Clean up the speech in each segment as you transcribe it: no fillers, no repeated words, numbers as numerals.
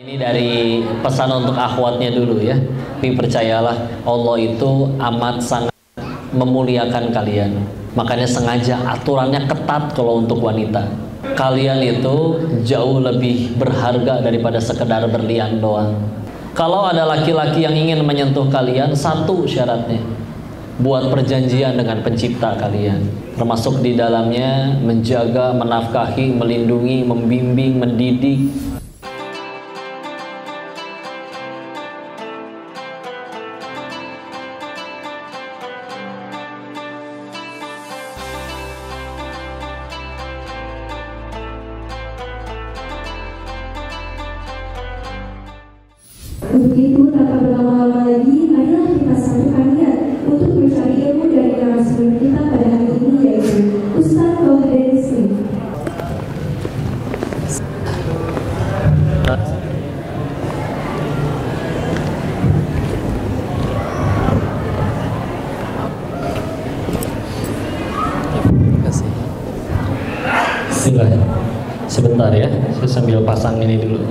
Ini dari pesan untuk akhwatnya dulu ya. Tapi percayalah, Allah itu amat sangat memuliakan kalian. Makanya sengaja aturannya ketat kalau untuk wanita. Kalian itu jauh lebih berharga daripada sekedar berlian doang. Kalau ada laki-laki yang ingin menyentuh kalian, satu syaratnya, buat perjanjian dengan pencipta kalian, termasuk di dalamnya menjaga, menafkahi, melindungi, membimbing, mendidik. Untuk itu, tanpa berlama-lama lagi, marilah kita satukan niat untuk mencari ilmu dari narasumber kita pada hari ini, yaitu Ustaz Tauhid Rizki. Bismillah. Sebentar ya, saya sambil pasang ini dulu.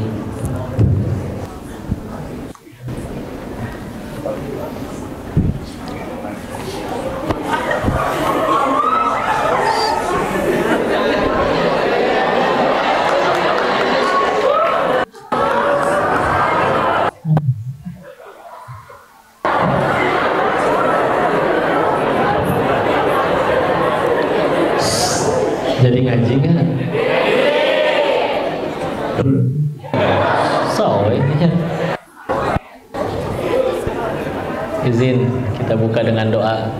Jadi ngaji kan? So, izin kita buka dengan doa.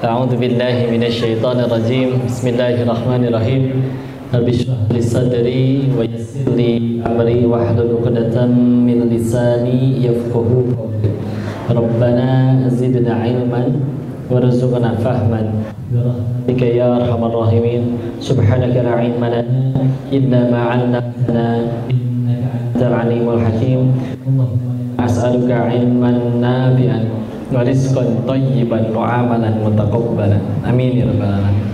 A'udzubillahi minasyaitonirrajim. Bismillahirrahmanirrahim. Rabbi shrah li sadri wa yassir li amri wahlul 'uqdatam min lisani yafqahu qawli. Rabbana zidna 'ilman warzuqna fahman. Birahmatika ya arhamar rahimin. Subhanaka la ilma lana illa ma 'allamtana innaka antal alimul hakim. Allahumma as'aluka ilman nafi'an wa rizqan thayyiban wa amalan mutaqabbalan. Amin ya rabbal alamin.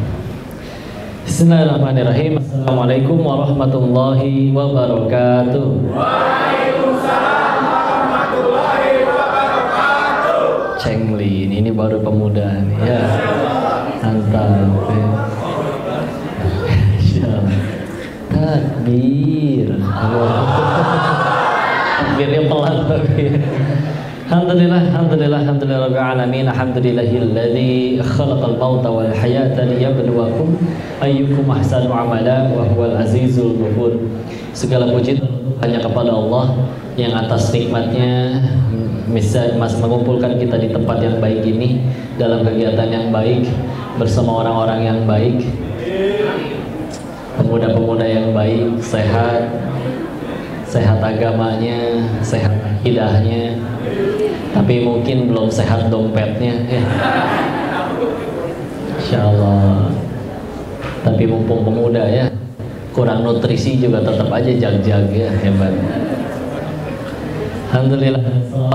Bismillahirrahmanirrahim. Assalamualaikum warahmatullahi wabarakatuh. Waalaikumsalam warahmatullahi wabarakatuh. Cengli, ini baru pemuda nih ya. Mantap ya. Takbir. Takbirnya pelan tapi. Alhamdulillah rabbil alamin. Alhamdulillahilladzi khalaqal mauta wal hayata liyabluwakum ayyukum ahsanu amala wa huwal azizul ghafur. Segala puji hanya kepada Allah yang atas nikmatnya bisa mengumpulkan kita di tempat yang baik ini, dalam kegiatan yang baik, bersama orang-orang yang baik, pemuda-pemuda yang baik, sehat agamanya, sehat akidahnya, tapi mungkin belum sehat dompetnya ya. Insyaallah. Tapi mumpung pemuda ya, kurang nutrisi juga tetap aja jag-jag ya, hebat. Alhamdulillah,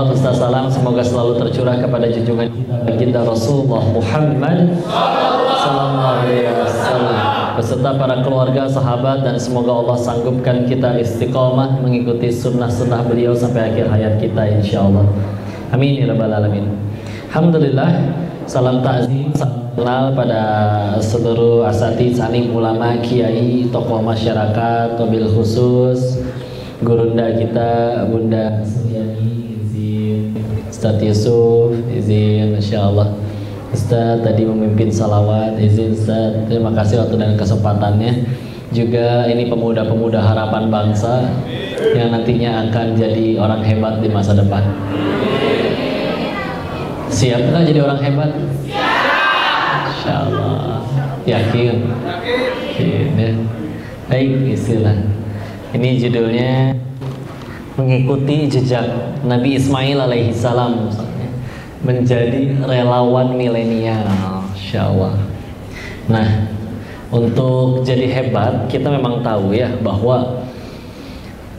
Ustaz salam semoga selalu tercurah kepada junjungan kita baginda Rasulullah Muhammad sallallahu alaihi wasallam beserta para keluarga, sahabat, dan semoga Allah sanggupkan kita istiqomah mengikuti sunnah-sunnah beliau sampai akhir hayat kita insyaallah. Amin ya rabbal alamin. Alhamdulillah, salam takzim, salam kenal pada seluruh asatidz, alim, ulama, kiai, tokoh masyarakat, wabil khusus gurunda kita Bunda Suryani, izin Ustaz Yusuf, izin insyaallah Ustaz tadi memimpin salawat, izin Ustaz, terima kasih waktu dan kesempatannya. Juga ini pemuda-pemuda harapan bangsa yang nantinya akan jadi orang hebat di masa depan. Siap nggak jadi orang hebat? Insyaallah. Yakin? Yakin ya. Baik, istilah ini judulnya mengikuti jejak Nabi Ismail alaihi salam, menjadi relawan milenial, insyaallah. Nah, untuk jadi hebat kita memang tahu ya bahwa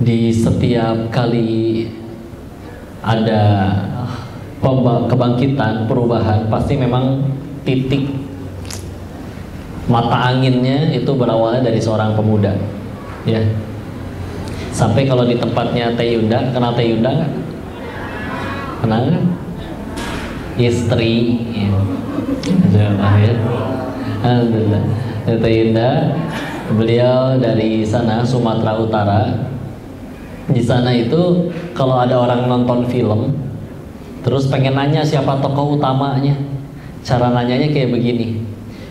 di setiap kali ada kebangkitan, perubahan, pasti memang titik mata anginnya itu berawal dari seorang pemuda, ya. Sampai kalau di tempatnya Teh Yunda, kenal Teh Yunda nggak? Kenal nggak? Istri, ya. Alhamdulillah. Teh Yunda, beliau dari sana Sumatera Utara. Di sana itu kalau ada orang nonton film, terus pengen nanya siapa tokoh utamanya, cara nanyanya kayak begini.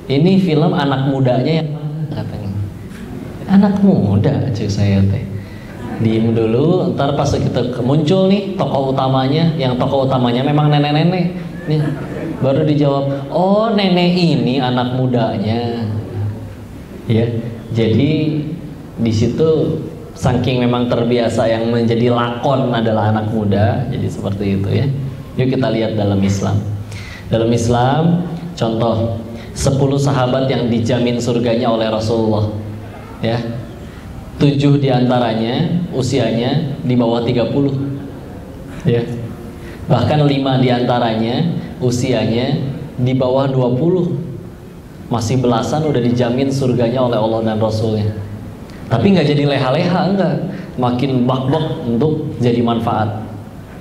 Ini film anak mudanya yang mana katanya? Anak muda, cuy saya teh. Diem dulu, ntar pas kita muncul nih tokoh utamanya, yang tokoh utamanya memang nenek-nenek, nih baru dijawab, oh nenek ini anak mudanya, ya. Jadi di situ saking memang terbiasa yang menjadi lakon adalah anak muda, jadi seperti itu ya. Yuk kita lihat dalam Islam. Dalam Islam, contoh 10 sahabat yang dijamin surganya oleh Rasulullah, ya. 7 diantaranya usianya di bawah 30, ya. Bahkan 5 diantaranya usianya di bawah 20. Masih belasan udah dijamin surganya oleh Allah dan Rasulnya. Tapi nggak jadi leha-leha, enggak. Makin bak-bak untuk jadi manfaat,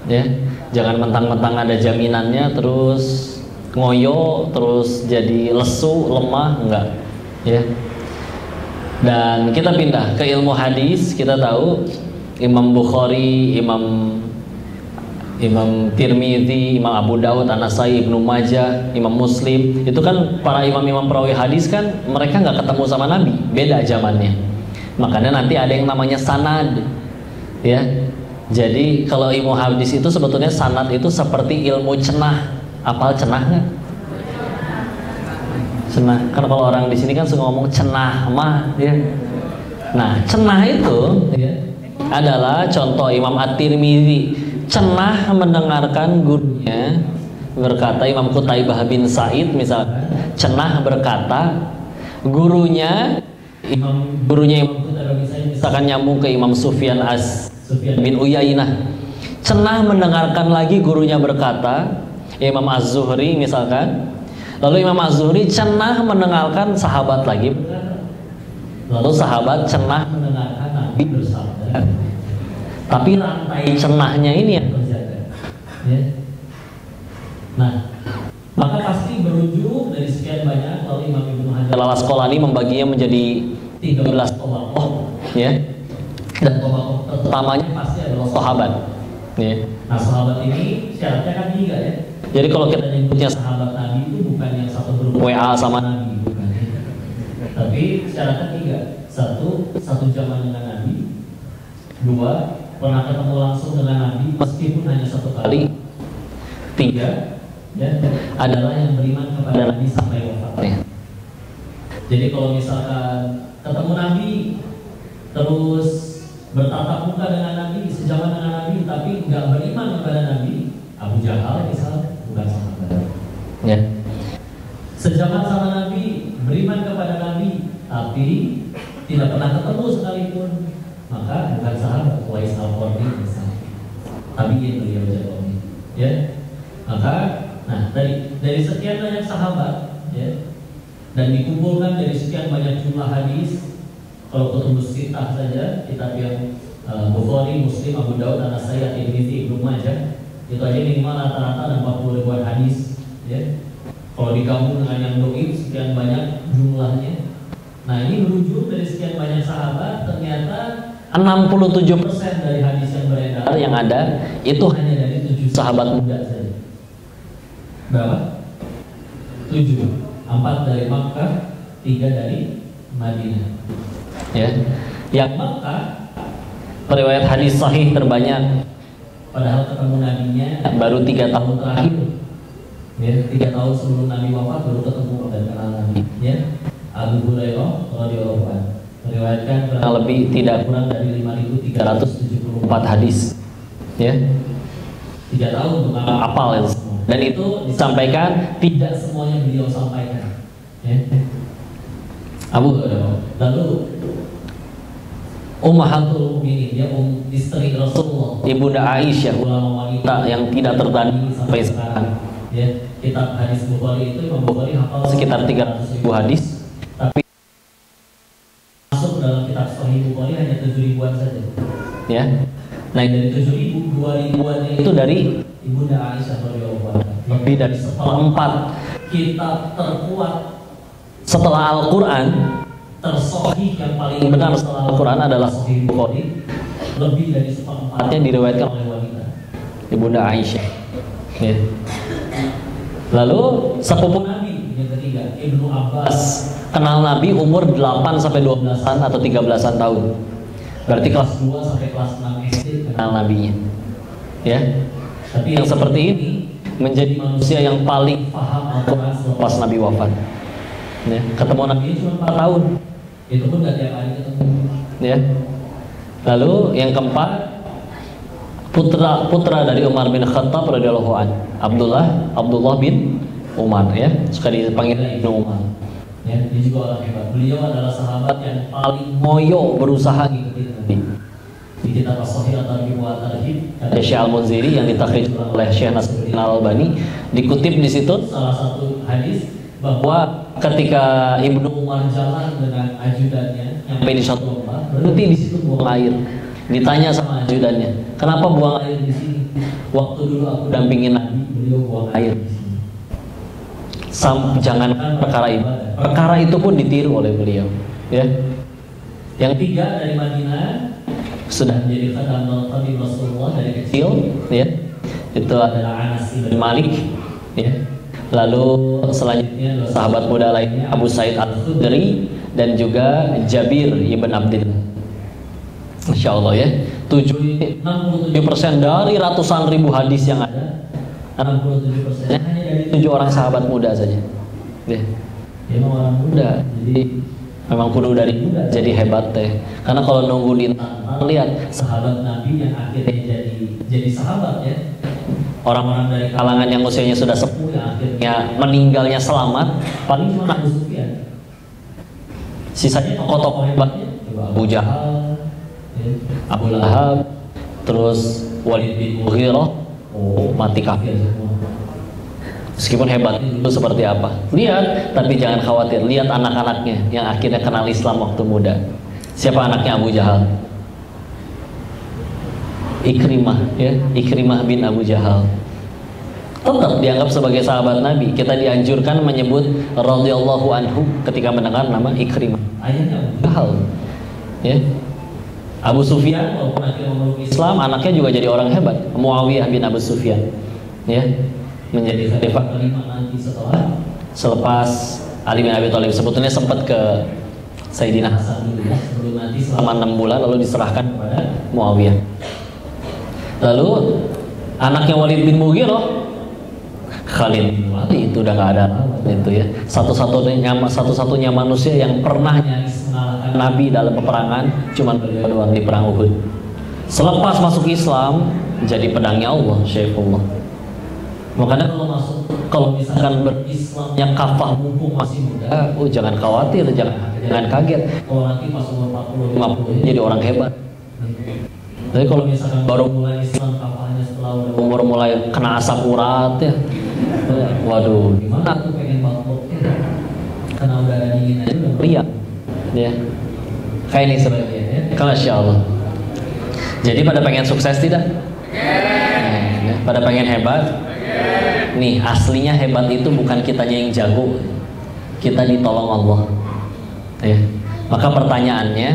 ya. Jangan mentang-mentang ada jaminannya terus ngoyo, terus jadi lesu, lemah, enggak, ya. Dan kita pindah ke ilmu hadis. Kita tahu Imam Bukhari, Imam Tirmidzi, Imam Abu Dawud, An-Nasai, Ibnu Majah, Imam Muslim, itu kan para imam-imam perawi hadis kan mereka nggak ketemu sama Nabi, beda zamannya. Makanya nanti ada yang namanya sanad, ya. Jadi kalau ilmu hadis itu sebetulnya sanad itu seperti ilmu cenah. Apal cenah nggak? Cenah, kan kalau orang di sini kan suka ngomong cenah mah, ya. Nah, cenah itu ya, adalah contoh Imam At-Tirmidzi. Cenah mendengarkan gurunya berkata, Imam Qutaibah bin Sa'id misalnya, cenah berkata gurunya Imam Qutaibah bin Sa'id misalkan nyambung ke Imam Sufyan bin Uyainah. Cenah mendengarkan lagi gurunya berkata, Imam Az-Zuhri misalkan. Lalu Imam Az-Zuhri cenah mendengarkan sahabat lagi. Lalu sahabat cenah mendengarkan Nabi bersabda. Tapi rantai cenahnya ini yang terjaga, ya. Nah, maka pasti berujung dari sekian banyak. Lalu Imam Ibnu Hajar Al-Asqalani membaginya menjadi 13 tokoh, ya. Dan tokoh utamanya pasti adalah sahabat, ya. Nah, sahabat ini syaratnya kan 3, ya. Jadi kalau kita nyebutnya sahabat Nabi itu bukan yang satu grup WA sama Nabi, bukan. Tapi syaratnya 3. 1, satu zaman dengan Nabi. 2, pernah ketemu langsung dengan Nabi meskipun hanya 1 kali. 3, ya, adalah yang beriman kepada Nabi sampai wafatnya. Jadi kalau misalkan ketemu Nabi terus bertatap muka dengan Nabi, sejaman dengan Nabi, tapi nggak beriman kepada Nabi, Abu Jahal misalnya, bukan sahabat, ya. Sejaman sama Nabi, beriman kepada Nabi, tapi tidak pernah ketemu sekalipun, maka bukan sahabat. Wais Al-Qarni misalnya, tapi itu dia jawabnya, ya. Maka, nah dari sekian banyak sahabat, ya, dan dikumpulkan dari sekian banyak jumlah hadis. Kalau kutub Sittah saja, kitab yang Bukhari, Muslim, Abu Dawud, An-Nasai, At-Tirmidzi, Ibnu Majah, itu aja minimal rata-rata ada 40 ribuan hadis, ya. Kalau digabung dengan yang doib sekian banyak jumlahnya. Nah, ini berujung dari sekian banyak sahabat, ternyata 67% dari hadis yang beredar yang ada itu hanya dari 7 sahabat muda saja. Berapa? 7. 4 dari Makkah, 3 dari Madinah, ya. Yang Makkah periwayat hadis sahih terbanyak, padahal ketemu nabinya baru 3 tahun terakhir, ya. 3 tahun sebelum Nabi wafat baru ketemu dan kenal Nabi, ya. Abu Hurairah radhiyallahu anhu meriwayatkan kurang lebih tidak kurang dari 5.374 hadis, ya. 3 tahun untuk hafal itu. Dan itu disampaikan tidak semuanya beliau sampaikan, ya. Abu Hurairah. Lalu Ummahatul Mukminin, ya, istri Rasulullah, Ibunda Aisyah, ulama wanita yang tidak tertandingi sampai sekarang, ya. Kitab hadis Bukhari itu Imam Bukhari hafal sekitar 300.000 hadis, tapi masuk dalam kitab Sahih Bukhari hanya 7 ribuan saja. ya. Nah, dari 7.000, 2.000-an itu dari Ibunda Aisyah radhiyallahu anha. Lebih dari 1/4 kitab terkuat setelah Al-Quran, tersahih yang paling benar setelah Al-Quran adalah Sahih Bukhari. Lebih dari 1/4-nya diriwayatkan oleh wanita, Ibunda Aisyah. Ya. Lalu sepupu Nabi yang ketiga, Ibnu Abbas, kenal Nabi umur 8 sampai 12-an atau 13-an tahun. Berarti kelas 2 sampai kelas 6 SD kenal Nabinya. Ya. Tapi yang seperti ini menjadi manusia yang paling paham Al-Quran selepas Nabi wafat. Ya. Ketemu Nabi cuma 4 tahun. Itu pun gak tiap hari ketemu. Ya. Lalu yang keempat, putra dari Umar bin Khattab radhiyallahu anhu, Abdullah bin Umar, ya, suka dipanggil Ibnu Umar. Ya, dia juga orang hebat. Beliau adalah sahabat yang paling moyo berusaha ngikutin Nabi. Di kitab As-Sahih At-Targhib wa At-Tarhib kata Syekh Al-Munziri yang ditakhrij oleh Syekh Nasruddin Al-Albani, dikutip di situ salah satu hadis bahwa ketika Ibnu Umar jalan dengan ajudannya sampai di suatu tempat, berhenti di situ buang air. Ditanya sama ajudannya, kenapa buang air di sini? Waktu dulu aku dampingin Nabi, beliau buang air di sini. Jangankan perkara ibadah, perkara itu pun ditiru oleh beliau. Ya. Yang tiga dari Madinah, sudah menjadi khadim Rasulullah dari kecil, ya. Itu adalah Anas bin Malik, ya. Lalu selanjutnya sahabat muda lainnya Abu Sa'id Al-Khudri dan juga Jabir ibn Abdillah. Insya Allah, ya. 67% dari ratusan ribu hadis yang ada, 67% hanya dari 7 orang sahabat muda saja. Ya. Memang orang muda, jadi memang kudu dari muda jadi hebat teh. Karena kalau nunggu di lihat sahabat Nabi yang akhirnya jadi sahabat, ya. Orang-orang dari kalangan yang usianya sudah sepuh yang akhirnya meninggalnya selamat, paling cuma Abu Sufyan. Sisanya tokoh-tokoh hebatnya Abu Jahal, Abu Lahab, terus Walid bin Mughirah, mati kafir semua. Meskipun hebat itu seperti apa, lihat, tapi jangan khawatir, lihat anak-anaknya yang akhirnya kenal Islam waktu muda. Siapa anaknya Abu Jahal? Ikrimah, ya, Ikrimah bin Abu Jahal. Tetap dianggap sebagai sahabat Nabi. Kita dianjurkan menyebut radhiyallahu anhu ketika mendengar nama Ikrimah. Ayahnya Abu Jahal, ya. Abu Sufyan walaupun akhirnya memeluk Islam, anaknya juga jadi orang hebat, Muawiyah bin Abu Sufyan, ya, menjadi khalifah kelima nanti selepas Ali bin Abi Thalib. Sebetulnya sempat ke Sayyidina Hasan dulu, ya, sebelum nanti selama 6 bulan lalu diserahkan kepada Muawiyah. Lalu anaknya Walid bin Mughirah, Khalid bin Walid, itu udah nggak ada itu, ya. Satu-satunya manusia yang pernah nyaris mengalahkan Nabi dalam peperangan cuma beliau doang di perang Uhud. Selepas masuk Islam jadi pedangnya Allah, Syaifullah. Makanya kalau misalkan berislamnya kafah mumpung masih muda, jangan khawatir, jangan kaget. Kalau nanti pas umur 40-50 jadi orang hebat. Tapi kalau misalkan baru mulai Islam kafahnya setelah umur mulai kena asap urat, ya, waduh, gimana aku pengen batuk, ya. Karena udah dingin aja udah meriang, ya. Kayak ini sebenarnya, ya. Masya Allah. Jadi pada pengen sukses tidak? Ya. Pada pengen hebat? Nih, aslinya hebat itu bukan kitanya yang jago, kita ditolong Allah, ya. Maka pertanyaannya,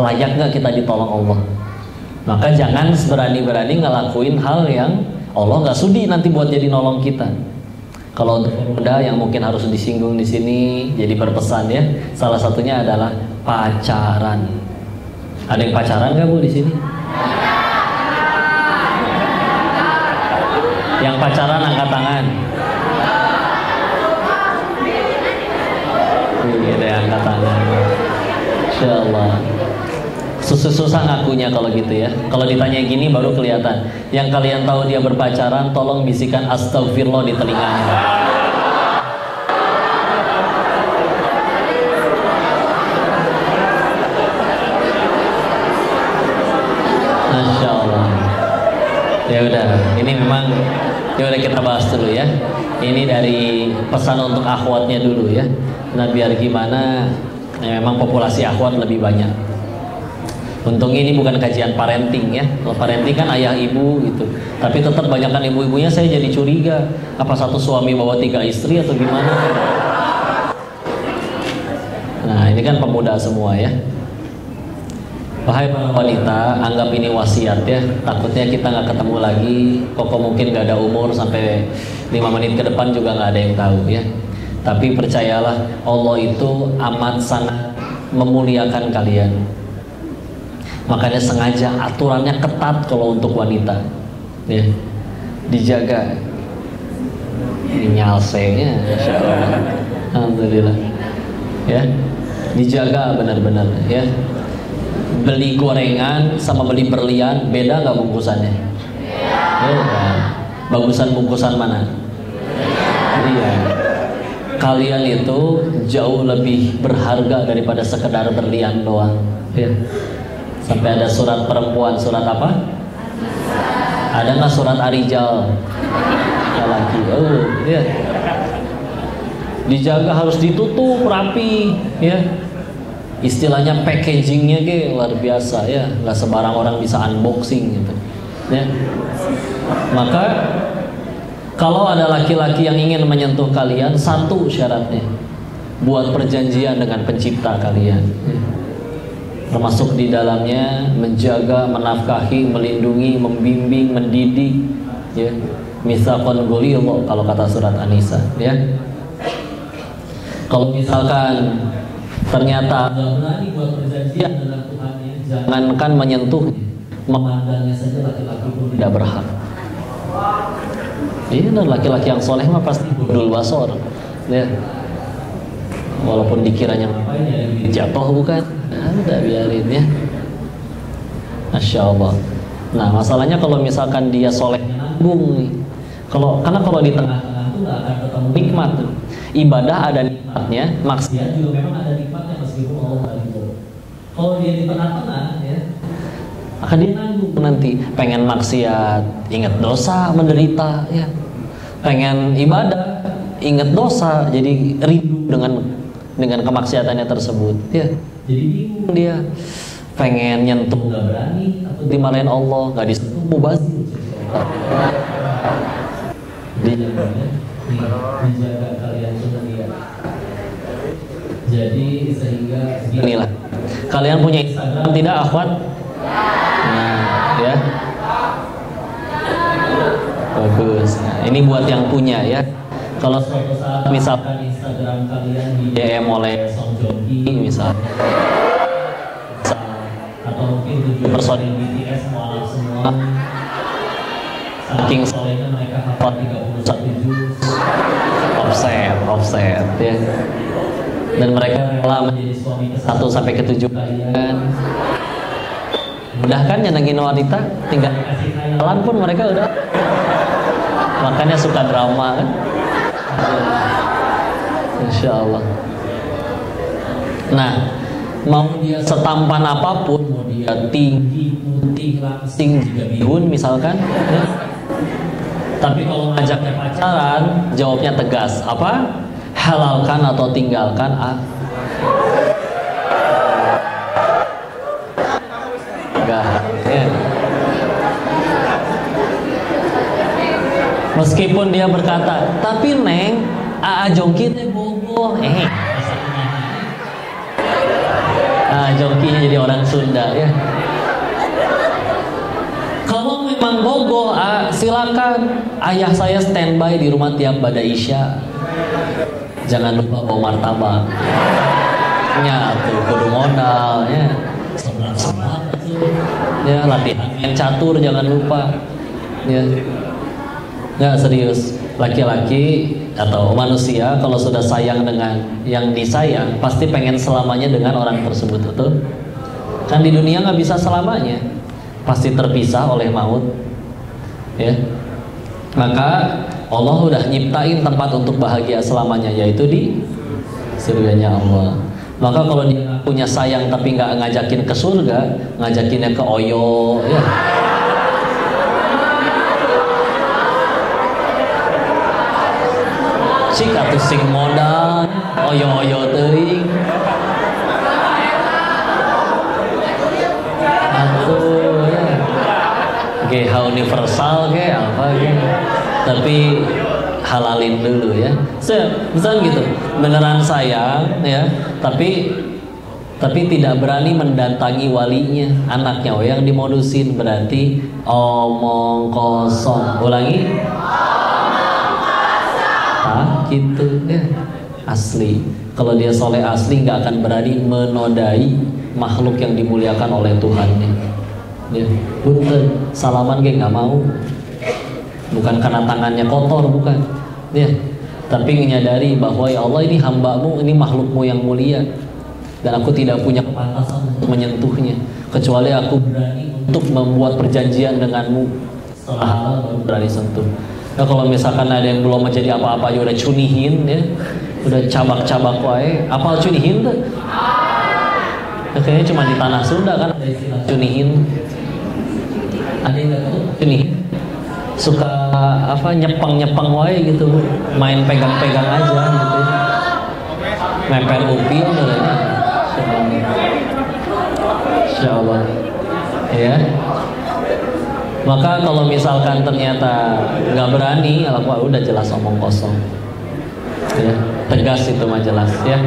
layak nggak kita ditolong Allah? Maka jangan berani-berani ngelakuin hal yang Allah nggak sudi nanti buat jadi nolong kita. Kalau untuk pemuda yang mungkin harus disinggung di sini, jadi berpesan, ya. Salah satunya adalah pacaran. Ada yang pacaran nggak Bu di sini? Yang pacaran angkat tangan. Ada yang angkat tangan. Insyaallah. Susah ngakunya kalau gitu, ya. Kalau ditanya gini baru kelihatan. Yang kalian tahu dia berpacaran, tolong bisikan astagfirullah di telinganya. Masya Allah. Ya udah, ini memang ya udah kita bahas dulu, ya. Ini dari pesan untuk akhwatnya dulu, ya. Nah biar gimana, ya, memang populasi akhwat lebih banyak. Untung ini bukan kajian parenting ya. Kalau parenting kan ayah ibu gitu. Tapi tetap banyakkan ibu-ibunya, saya jadi curiga. Apa satu suami bawa 3 istri atau gimana? Nah ini kan pemuda semua ya. Wahai para wanita, anggap ini wasiat ya. Takutnya kita nggak ketemu lagi. Koko mungkin nggak ada umur sampai 5 menit ke depan juga nggak ada yang tahu ya. Tapi percayalah, Allah itu amat sangat memuliakan kalian. Makanya sengaja aturannya ketat kalau untuk wanita ya. Dijaga. Ini nyalsenya, Masya Allah. Alhamdulillah ya. Dijaga benar-benar ya. Beli gorengan sama beli berlian beda nggak bungkusannya? Beda. Bagusan bungkusan mana? Iya. Kalian itu jauh lebih berharga daripada sekedar berlian doang ya. Sampai ada surat perempuan, surat apa? Ada nggak surat Arijal? Laki. Oh ya. Dijaga, harus ditutup rapi ya. Istilahnya packagingnya luar biasa ya, nggak sembarang orang bisa unboxing gitu ya. Maka kalau ada laki-laki yang ingin menyentuh kalian, satu syaratnya, buat perjanjian dengan pencipta kalian ya. Termasuk di dalamnya menjaga, menafkahi, melindungi, membimbing, mendidik ya. Mitsaqan ghalidh kalau kata surat An-Nisa ya. Kalau misalkan ternyata berani buat perjanjian dengan Tuhannya, jangankan menyentuh, memandangnya saja laki-laki pun tidak berhak. Iya, laki-laki yang soleh mah pasti budul basor, ya. Walaupun dikiranya ngapain ya, jatuh bukan? Udah biarin ya. Masya Allah. Nah masalahnya kalau misalkan dia soleh nanggung nih, karena kalau di tengah-tengah itu nggak akan ketemu nikmat tuh. Ibadah ada nikmatnya, maksiat juga memang ada nikmatnya meskipun Allah nggak ridho. Kalau dia di tengah-tengah ya, akan dia nanggung nanti. Pengen maksiat, ingat dosa, menderita ya. Pengen ibadah, ingat dosa, jadi rindu dengan kemaksiatannya tersebut ya. Jadi bingung dia. Pengen nyentuh nggak berani, atau dimarahin Allah, nggak disentuh mubazir. Dia menjaga kalian semuanya. Jadi sehingga inilah. Kalian punya Instagram tidak, akhwat? Nah, ya. Bagus. Nah, ini buat yang punya ya. Kalau suatu saat misalkan Instagram kalian di DM oleh Song Joong Ki misalnya, atau mungkin 7 personil BTS mualaf semua, saking solehnya mereka hafal 31 juz, offset ya. Dan mereka rela menjadi suami ke-1 sampai ke-7 kalian. Mudah kan nyenengin wanita, tinggal kasih khayalan pun mereka udah. Makanya suka drama kan. Insya Allah. Nah, mau dia setampan apapun, mau dia tinggi, putih, langsing, juga bihun misalkan ya. Tapi kalau ngajaknya pacaran, jawabnya tegas. Apa? Halalkan atau tinggalkan enggak ya. Meskipun dia berkata, tapi Neng, Aa Jongki teh bogoh. Jongkinya jadi orang Sunda ya. Kalau memang bogoh, silakan. Ayah saya standby di rumah tiap pada Isya. Jangan lupa bawa martabak. Tuh kudu modal ya. Semangat ya, latihan main catur jangan lupa. Ya. Nggak, serius. Laki-laki atau manusia kalau sudah sayang dengan yang disayang, pasti pengen selamanya dengan orang tersebut, betul? Kan di dunia nggak bisa selamanya, pasti terpisah oleh maut ya. Maka Allah udah nyiptain tempat untuk bahagia selamanya, yaitu di surganya Allah. Maka kalau dia punya sayang tapi nggak ngajakin ke surga, ngajakinnya ke Oyo ya. Cik atuh sing modal oyo-oyo teuing. GH universal kayak apa gitu. Tapi halalin dulu ya. Misalnya gitu, beneran sayang ya, tapi tidak berani mendatangi walinya, anaknya yang dimodusin, berarti omong kosong. Ulangi. Gitu ya. Asli. Kalau dia soleh asli nggak akan berani menodai makhluk yang dimuliakan oleh Tuhannya. Ya, punten, salaman kayak nggak mau. Bukan karena tangannya kotor, bukan. Ya, tapi menyadari bahwa ya Allah ini hambamu, ini makhlukmu yang mulia, dan aku tidak punya kepantasan untuk menyentuhnya, kecuali aku berani untuk membuat perjanjian denganmu setelah berani sentuh. Nah, kalau misalkan ada yang belum menjadi apa-apa ya udah cunihin ya, udah cabak-cabak wae. Apal cunihin tuh? Kayaknya cuma di tanah Sunda kan ada istilah cunihin. Ada yang nggak tahu cunihin? Suka apa nyepang wae gitu, main pegang-pegang aja gitu. Mepet upil namanya. Insyaallah. Ya. Maka kalau misalkan ternyata nggak berani, aku udah jelas omong kosong. Ya, tegas itu mah jelas ya.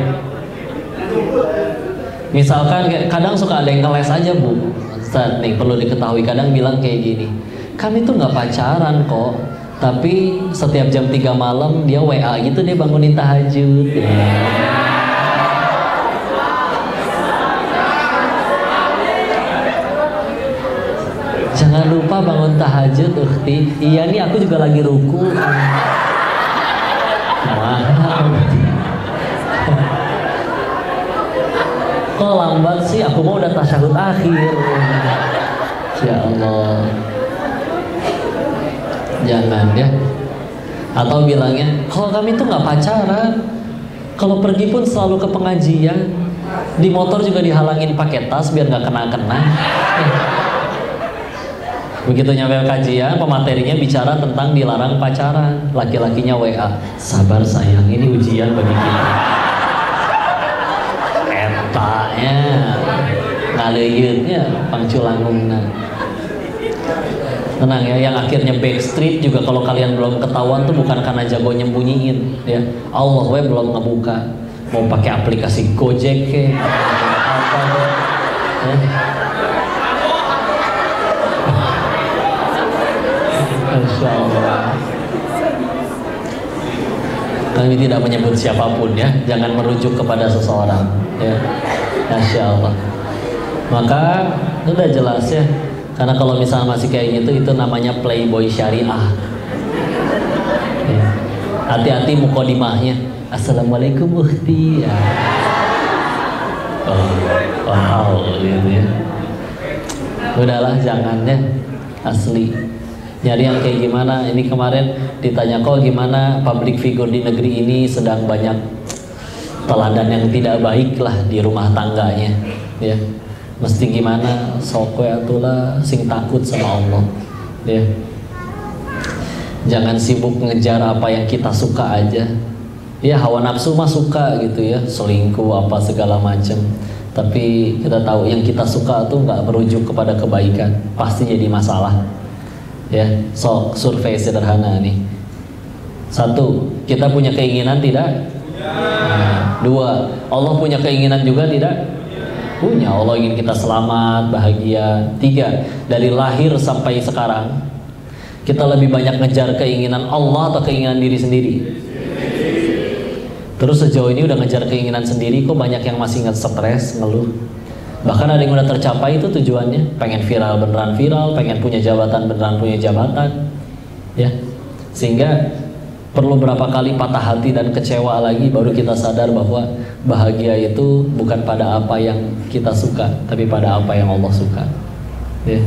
Misalkan kadang suka ada yang ngeles aja Bu. Ustaz nih perlu diketahui, kadang bilang kayak gini. Kami tuh nggak pacaran kok, tapi setiap jam 3 malam dia WA gitu, dia bangunin tahajud. Ya. Jangan lupa bangun tahajud, ukhti. Iya nih aku juga lagi ruku. Kok lambat sih? Aku mau udah tasyahud akhir. Ya Allah. Jangan ya. Atau bilangnya, kalau kami tuh nggak pacaran. Kalau pergi pun selalu ke pengajian. Di motor juga dihalangin pakai tas biar nggak kena-kena. Begitu nyampe kajian, pematerinya bicara tentang dilarang pacaran. Laki-lakinya WA, sabar sayang, ini ujian bagi kita. Etanya, ngaleuyutnya, pangculangungna. Tenang ya, yang akhirnya backstreet juga kalau kalian belum ketahuan tuh bukan karena jago nyembunyiin, ya. Allah belum ngebuka. Mau pakai aplikasi Gojek ke, apa? Ya. Insya Allah. Kami tidak menyebut siapapun ya, jangan merujuk kepada seseorang ya. Masya Allah. Maka udah jelas ya. Karena kalau misalnya masih kayak gitu, itu namanya playboy syariah. Ya. Hati-hati mukodimahnya. Assalamualaikum ukhti. Ya. Wow, gitu ya. Udahlah jangan ya, asli. Nyari yang kayak gimana? Ini kemarin ditanya kok gimana public figure di negeri ini sedang banyak teladan yang tidak baik lah di rumah tangganya, ya. Mesti gimana? Sok we atulah sing takut sama Allah, ya. Jangan sibuk ngejar apa yang kita suka aja. Ya hawa nafsu mah suka gitu ya, selingkuh apa segala macam. Tapi kita tahu yang kita suka tuh nggak merujuk kepada kebaikan, pasti jadi masalah. Ya, sok survei sederhana nih. 1, kita punya keinginan tidak? Nah, 2, Allah punya keinginan juga tidak? Punya. Allah ingin kita selamat, bahagia. 3, dari lahir sampai sekarang kita lebih banyak ngejar keinginan Allah atau keinginan diri sendiri? Terus sejauh ini udah ngejar keinginan sendiri, kok banyak yang masih nge-stres, ngeluh. Bahkan ada yang udah tercapai itu tujuannya, pengen viral beneran viral, pengen punya jabatan beneran punya jabatan, ya. Sehingga perlu berapa kali patah hati dan kecewa lagi baru kita sadar bahwa bahagia itu bukan pada apa yang kita suka, tapi pada apa yang Allah suka. Ya.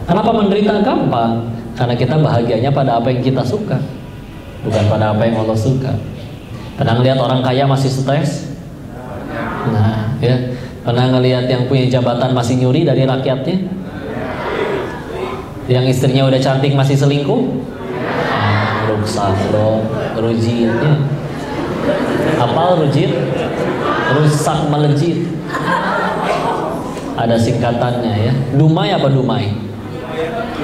Kenapa menderita? Gampang, karena kita bahagianya pada apa yang kita suka, bukan pada apa yang Allah suka. Pernah lihat orang kaya masih stres? Nah, ya. Pernah ngelihat yang punya jabatan masih nyuri dari rakyatnya? Yang istrinya udah cantik masih selingkuh? Rusak dong, rujitnya. Apal rujit? Rusak melejit. Ada singkatannya ya. Dumai apa dumai?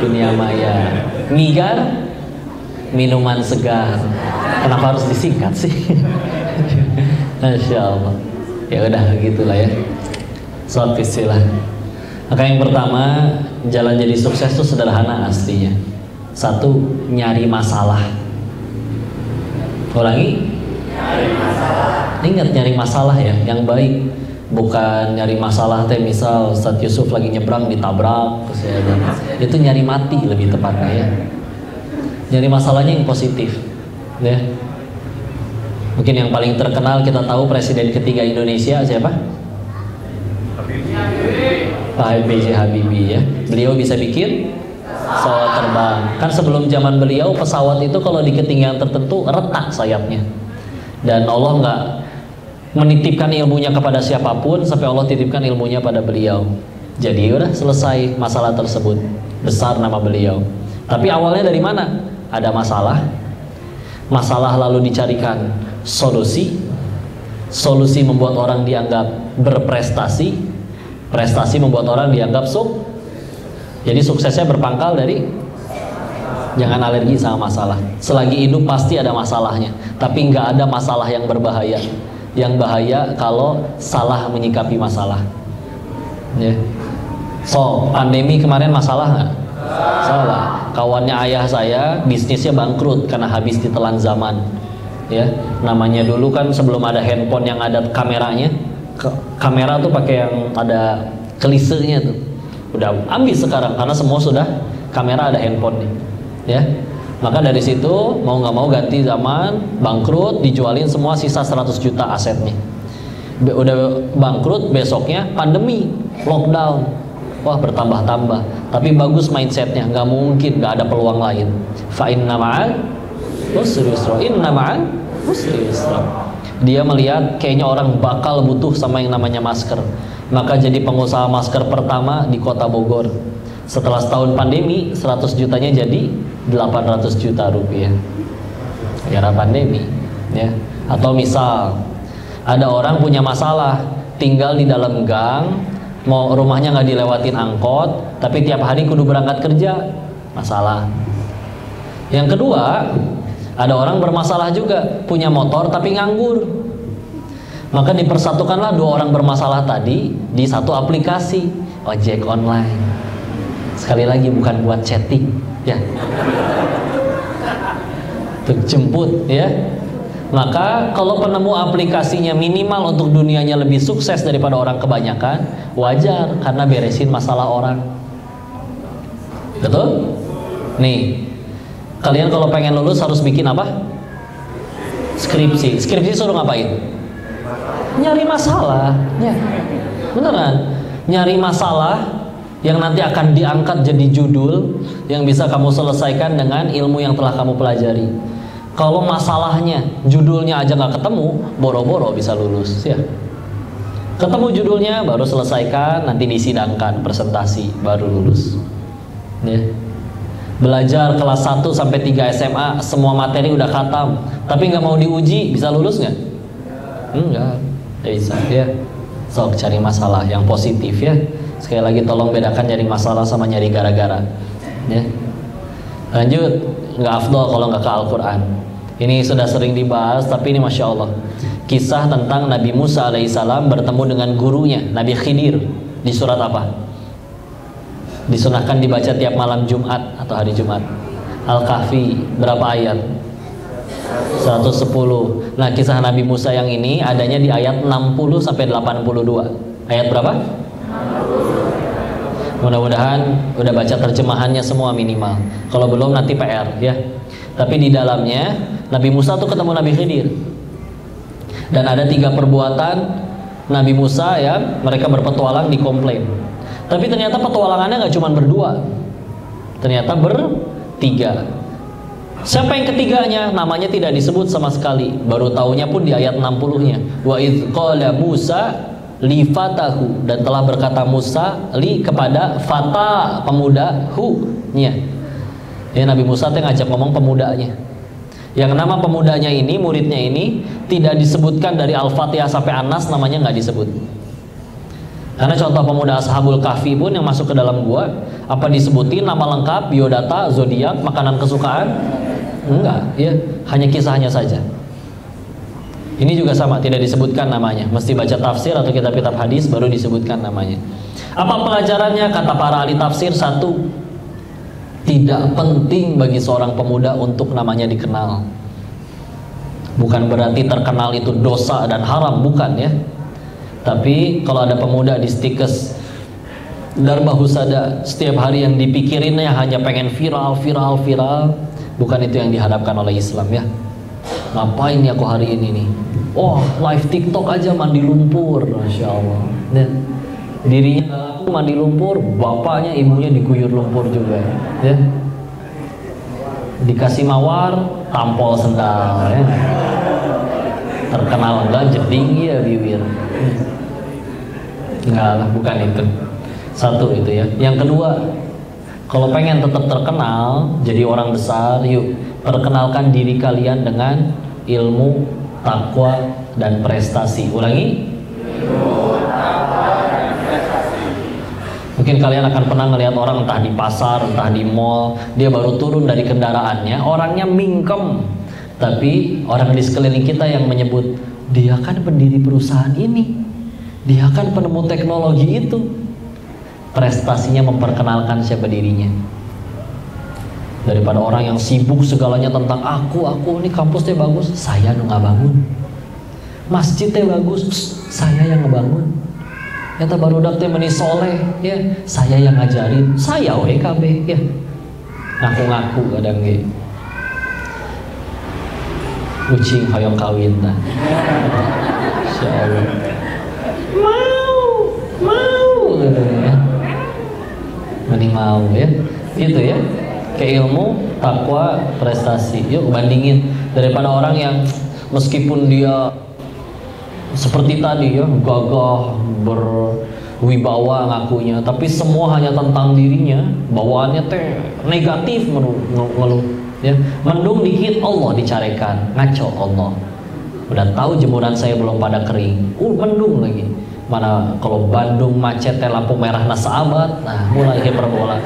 dunia maya. Migar, minuman segar. Kenapa harus disingkat sih? Masya Allah. Ya udah gitulah ya. Sholat bismillah. Maka yang pertama, jalan jadi sukses itu sederhana aslinya. Satu, nyari masalah. Ulangi, nyari masalah. Ingat, nyari masalah ya, yang baik. Bukan nyari masalah teh misal Ustadz Yusuf lagi nyebrang ditabrak terus ya, itu nyari mati lebih tepatnya ya. Nyari masalahnya yang positif ya. Mungkin yang paling terkenal kita tahu presiden ketiga Indonesia siapa? Pak B.J. Habibie ya. Beliau bisa bikin pesawat terbang. Kan sebelum zaman beliau pesawat itu kalau di ketinggian tertentu retak sayapnya. Dan Allah nggak menitipkan ilmunya kepada siapapun sampai Allah titipkan ilmunya pada beliau. Jadi udah selesai masalah tersebut. Besar nama beliau. Tapi awalnya dari mana? Ada masalah. Masalah lalu dicarikan solusi. Solusi membuat orang dianggap berprestasi. Prestasi membuat orang dianggap Jadi suksesnya berpangkal dari jangan alergi sama masalah. Selagi hidup pasti ada masalahnya. Tapi nggak ada masalah yang berbahaya. Yang bahaya kalau salah menyikapi masalah ya. So, pandemi kemarin masalah nggak? Salah. Kawannya ayah saya bisnisnya bangkrut karena habis ditelan zaman ya. Namanya dulu kan sebelum ada handphone yang ada kameranya, kamera tuh pakai yang ada kelisenya tuh. Udah habis sekarang karena semua sudah kamera, ada handphone nih ya. Maka dari situ mau nggak mau ganti zaman, bangkrut, dijualin semua, sisa 100 juta asetnya. Udah bangkrut, besoknya pandemi, lockdown. Wah, bertambah-tambah. Tapi bagus mindsetnya, nggak mungkin nggak ada peluang lain. Fa inna ma'al usri yusra. Inna ma'al usri yusra. Dia melihat kayaknya orang bakal butuh sama yang namanya masker. Maka jadi pengusaha masker pertama di kota Bogor. Setelah setahun pandemi, 100 jutanya jadi 800 juta rupiah gara pandemi ya. Atau misal ada orang punya masalah, tinggal di dalam gang, mau rumahnya nggak dilewatin angkot, tapi tiap hari kudu berangkat kerja, masalah. Yang kedua, ada orang bermasalah juga, punya motor tapi nganggur. Maka dipersatukanlah dua orang bermasalah tadi di satu aplikasi ojek online. Sekali lagi bukan buat chatting ya, untuk jemput ya. Maka kalau penemu aplikasinya minimal untuk dunianya lebih sukses daripada orang kebanyakan, wajar karena beresin masalah orang. Betul? Nih, kalian kalau pengen lulus harus bikin apa? Skripsi. Skripsi suruh ngapain? Nyari masalah ya. Beneran, nyari masalah yang nanti akan diangkat jadi judul yang bisa kamu selesaikan dengan ilmu yang telah kamu pelajari. Kalau masalahnya judulnya aja nggak ketemu, boro-boro bisa lulus ya. Ketemu judulnya baru selesaikan, nanti disidangkan presentasi baru lulus ya. Belajar kelas 1 sampai 3 SMA semua materi udah khatam, tapi nggak mau diuji, bisa lulus nggak? Enggak, bisa ya. So, cari masalah yang positif ya. Sekali lagi tolong bedakan nyari masalah sama nyari gara-gara ya. Lanjut, nggak afdol kalau nggak ke Al-Quran. Ini sudah sering dibahas, tapi ini Masya Allah, kisah tentang Nabi Musa alaihissalam bertemu dengan gurunya Nabi Khidir di surat apa? Disunahkan dibaca tiap malam Jumat atau hari Jumat. Al-Kahfi, berapa ayat? 110. Nah, kisah Nabi Musa yang ini adanya di ayat 60 sampai 82. Ayat berapa? Mudah-mudahan udah baca terjemahannya semua minimal. Kalau belum nanti PR ya. Tapi di dalamnya Nabi Musa tuh ketemu Nabi Khidir. Dan ada 3 perbuatan Nabi Musa ya, mereka berpetualang di komplain. Tapi ternyata petualangannya nggak cuma berdua. Ternyata bertiga. Siapa yang ketiganya? Namanya tidak disebut sama sekali. Baru taunya pun di ayat 60-nya. Wa idz qala Musa li fatahu, dan telah berkata Musa li kepada fata, pemuda, hu-nya. Ya, Nabi Musa teh ngajak ngomong pemudanya. Yang nama pemudanya ini, muridnya ini tidak disebutkan dari Al-Fatihah sampai An-Nas, namanya nggak disebut. Karena contoh pemuda Ashabul Kahfi pun yang masuk ke dalam gua, apa disebutin nama lengkap, biodata, zodiak, makanan kesukaan? Enggak, ya, hanya kisahnya saja. Ini juga sama, tidak disebutkan namanya. Mesti baca tafsir atau kitab-kitab hadis baru disebutkan namanya. Apa pelajarannya? Kata para ahli tafsir, satu, tidak penting bagi seorang pemuda untuk namanya dikenal. Bukan berarti terkenal itu dosa dan haram, bukan ya. Tapi kalau ada pemuda di stikes Darba Husada, setiap hari yang dipikirinnya hanya pengen viral, bukan itu yang diharapkan oleh Islam ya. Ngapain ya aku hari ini nih? Oh, live TikTok aja mandi lumpur, Masya Allah. Ya. Dirinya aku mandi lumpur, bapaknya ibunya diguyur lumpur juga ya. Dikasih mawar, tampol sendal ya. Terkenal enggak, jeding ya bibir. Enggak lah, bukan itu. Satu itu ya. Yang kedua, kalau pengen tetap terkenal, jadi orang besar, yuk perkenalkan diri kalian dengan ilmu, takwa, dan prestasi. Ulangi. Ilmu, takwa, dan prestasi. Mungkin kalian akan pernah ngelihat orang entah di pasar, entah di mall, dia baru turun dari kendaraannya, orangnya mingkem. Tapi orang di sekeliling kita yang menyebut, dia kan pendiri perusahaan ini, dia kan penemu teknologi itu. Prestasinya memperkenalkan siapa dirinya. Daripada orang yang sibuk segalanya tentang aku ini kampusnya bagus, saya yang ngebangun. Masjidnya bagus, saya yang ngebangun. Eta barudak teh meni soleh, ya, saya yang ngajarin, saya WKB ya. Ngaku-ngaku kadang ge. Kucing hoyong kawin tah. Insyaallah. Mau katanya. Mending mau ya. Gitu ya. Ke ilmu, takwa, prestasi. Yuk bandingin daripada orang yang meskipun dia seperti tadi ya, gagah, berwibawa ngakunya, tapi semua hanya tentang dirinya, bawaannya teh negatif ngeluh ya. Mendung dikit Allah dicarekan, ngaco Allah. Udah tahu jemuran saya belum pada kering, mendung lagi. Mana kalau Bandung macet teh lampu merah sahabat, nah mulai hiperbola.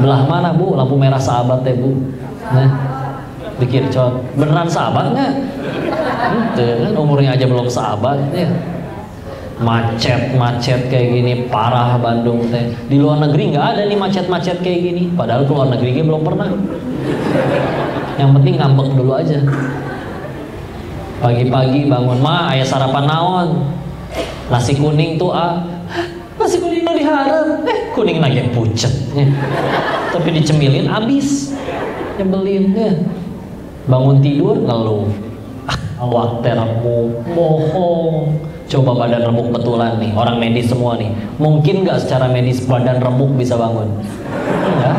Belah mana bu lampu merah sahabat teh bu? Nah, dikit cot, beneran sahabat nggak? Ente kan umurnya aja belum sahabat ya. Macet kayak gini parah Bandung teh. Di luar negeri nggak ada nih macet kayak gini. Padahal ke luar negeri belum pernah. Yang penting ngambek dulu aja. Pagi-pagi bangun, ma aya sarapan naon? Nasi kuning tuh nasi kuning tuh diharap, kuning lagi pucet ya. Tapi dicemilin abis, nyebelin ya. Bangun tidur ngeluh, awak remuk, bohong. Coba badan remuk betulan nih, orang medis semua nih. Mungkin nggak secara medis badan remuk bisa bangun? Enggak.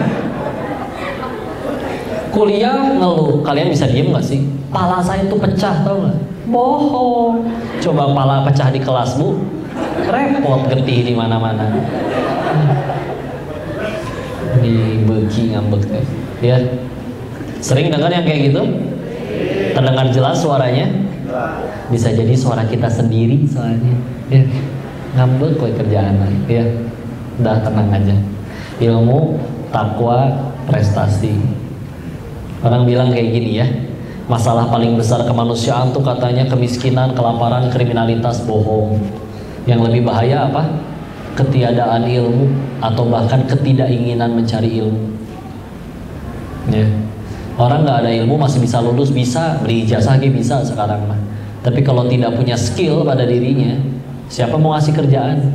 Kuliah ngeluh, kalian bisa diem nggak sih? Pala saya tuh pecah, tau nggak? Bohong. Coba pala pecah di kelas bu, repot getih di mana-mana. Dibegi ngambek ya. Sering dengar yang kayak gitu? Terdengar jelas suaranya? Bisa jadi suara kita sendiri soalnya ya. Ngambek kok kerjaan ya. Udah tenang aja. Ilmu, takwa, prestasi. Orang bilang kayak gini ya, masalah paling besar kemanusiaan tuh katanya kemiskinan, kelaparan, kriminalitas, bohong. Yang lebih bahaya apa? Ketiadaan ilmu atau bahkan ketidakinginan mencari ilmu ya. Orang nggak ada ilmu masih bisa lulus, bisa beli ijazah bisa sekarang mah. Tapi kalau tidak punya skill pada dirinya, siapa mau ngasih kerjaan?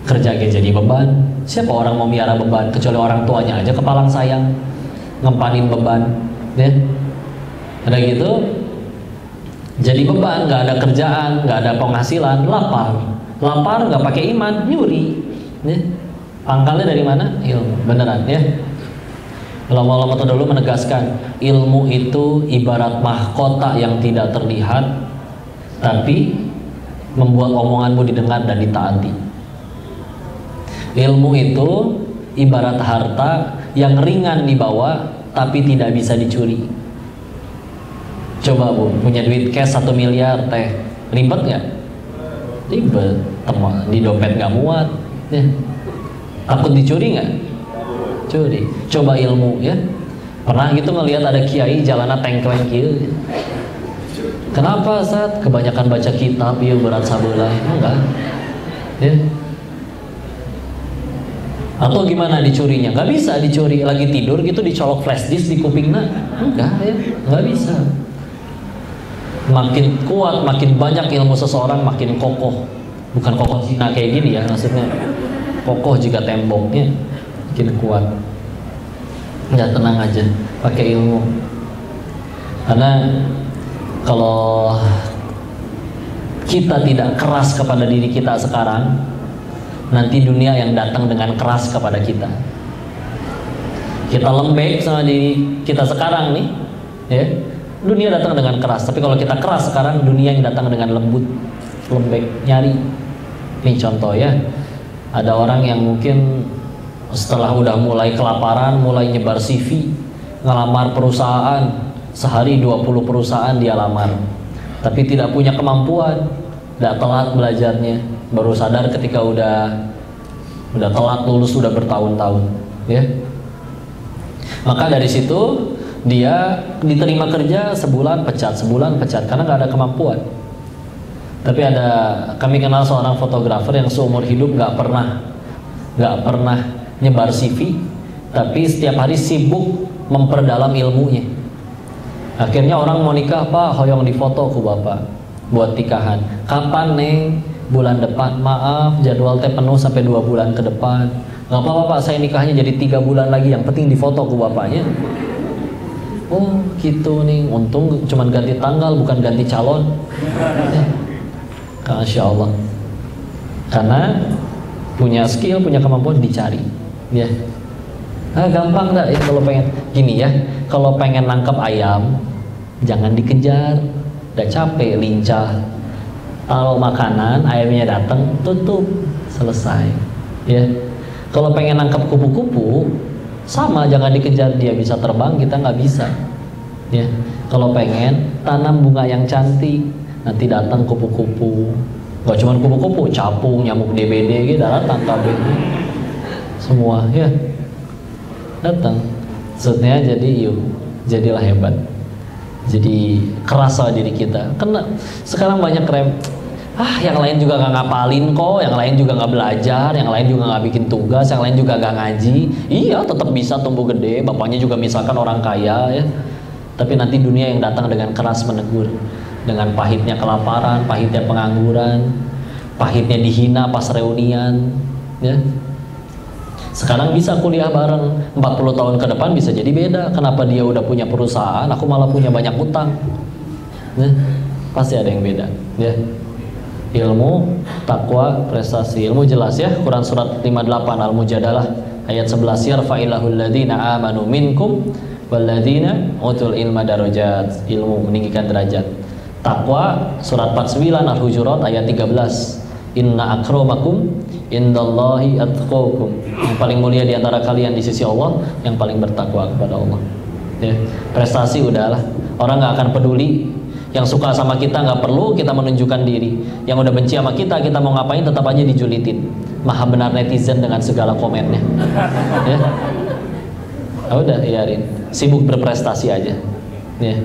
Kerja jadi beban. Siapa orang mau miara beban? Kecuali orang tuanya aja kepalang sayang, ngempanin beban ya. Ada gitu jadi beban, nggak ada kerjaan, nggak ada penghasilan, lapar nggak pakai iman, nyuri ya. Pangkalnya dari mana? Ilmu, beneran ya. Ulama-ulama terdahulu menegaskan ilmu itu ibarat mahkota yang tidak terlihat tapi membuat omonganmu didengar dan ditaati. Ilmu itu ibarat harta yang ringan dibawa tapi tidak bisa dicuri. Coba bu, punya duit cash 1 miliar teh, ribet nggak? Ribet, di dompet nggak muat, ya. Takut dicuri nggak? Curi. Coba ilmu, ya. Pernah gitu ngelihat ada kiai jalannya tengkleng gitu. Kenapa Ustaz? Kebanyakan baca kitab, ya berat sabelah. Enggak, ya. Atau gimana dicurinya? Nggak bisa dicuri. Lagi tidur gitu dicolok flash disk di kupingnya. Enggak, ya, nggak bisa. Makin kuat, makin banyak ilmu seseorang, makin kokoh. Bukan kokoh Cina kayak gini ya, maksudnya kokoh jika temboknya, makin kuat. Nggak, tenang aja, pakai ilmu. Karena kalau kita tidak keras kepada diri kita sekarang, nanti dunia yang datang dengan keras kepada kita. Kita lembek sama diri kita sekarang nih, ya. Dunia datang dengan keras, tapi kalau kita keras sekarang, dunia yang datang dengan lembut, lembek, nyari. Ini contoh ya, ada orang yang mungkin setelah udah mulai kelaparan, mulai nyebar CV, ngelamar perusahaan, sehari 20 perusahaan dia lamar, tapi tidak punya kemampuan, udah telat belajarnya, baru sadar ketika udah telat lulus, udah bertahun-tahun, ya. Maka dari situ dia diterima kerja sebulan pecat karena nggak ada kemampuan. Tapi kami kenal seorang fotografer yang seumur hidup nggak pernah nyebar CV, tapi setiap hari sibuk memperdalam ilmunya. Akhirnya orang mau nikah, Pak, hoyong difoto ku Bapak buat nikahan. Kapan Neng? Bulan depan. Maaf, jadwal teh penuh sampai 2 bulan ke depan. Nggak apa-apa Pak, saya nikahnya jadi 3 bulan lagi, yang penting difoto ku Bapaknya. Oh gitu nih, untung cuman ganti tanggal bukan ganti calon. Masya Allah. Karena punya skill, punya kemampuan, dicari, ya. Gampang dah ya kalau pengen gini ya. Kalau pengen nangkep ayam, jangan dikejar, udah capek, lincah. Kalau makanan, ayamnya datang, tutup, selesai, ya. Kalau pengen nangkep kupu-kupu, sama, jangan dikejar, dia bisa terbang, kita nggak bisa, ya. Kalau pengen tanam bunga yang cantik, nanti datang kupu-kupu. Gak cuma kupu-kupu, capung, nyamuk DBD gitu datang, kabeh semua, ya, datang. Maksudnya jadi jadilah hebat, jadi keras sama diri kita. Karena sekarang banyak yang lain juga gak ngapalin kok, yang lain juga gak belajar, yang lain juga gak bikin tugas, yang lain juga gak ngaji. Iya, tetap bisa tumbuh gede, bapaknya juga misalkan orang kaya, ya. Tapi nanti dunia yang datang dengan keras menegur, dengan pahitnya kelaparan, pahitnya pengangguran, pahitnya dihina pas reunian, ya. Sekarang bisa kuliah bareng, 40 tahun ke depan bisa jadi beda. Kenapa dia udah punya perusahaan, aku malah punya banyak utang, ya. Pasti ada yang beda, ya. Ilmu, takwa, prestasi. Ilmu jelas ya, Quran surat 58 Al-Mujadalah ayat 11, yarfa'illahul ladzina amanu minkum walladzina utul ilma darajat. Ilmu meninggikan derajat. Takwa surat 49 Al-Hujurat ayat 13, inna akramakum indallahi atqakum. Yang paling mulia di antara kalian di sisi Allah yang paling bertakwa kepada Allah, ya. Prestasi udahlah, orang nggak akan peduli. Yang suka sama kita nggak perlu kita menunjukkan diri. Yang udah benci sama kita mau ngapain tetap aja dijulitin. Maha benar netizen dengan segala komennya, ya. Udah, biarin, sibuk berprestasi aja, ya.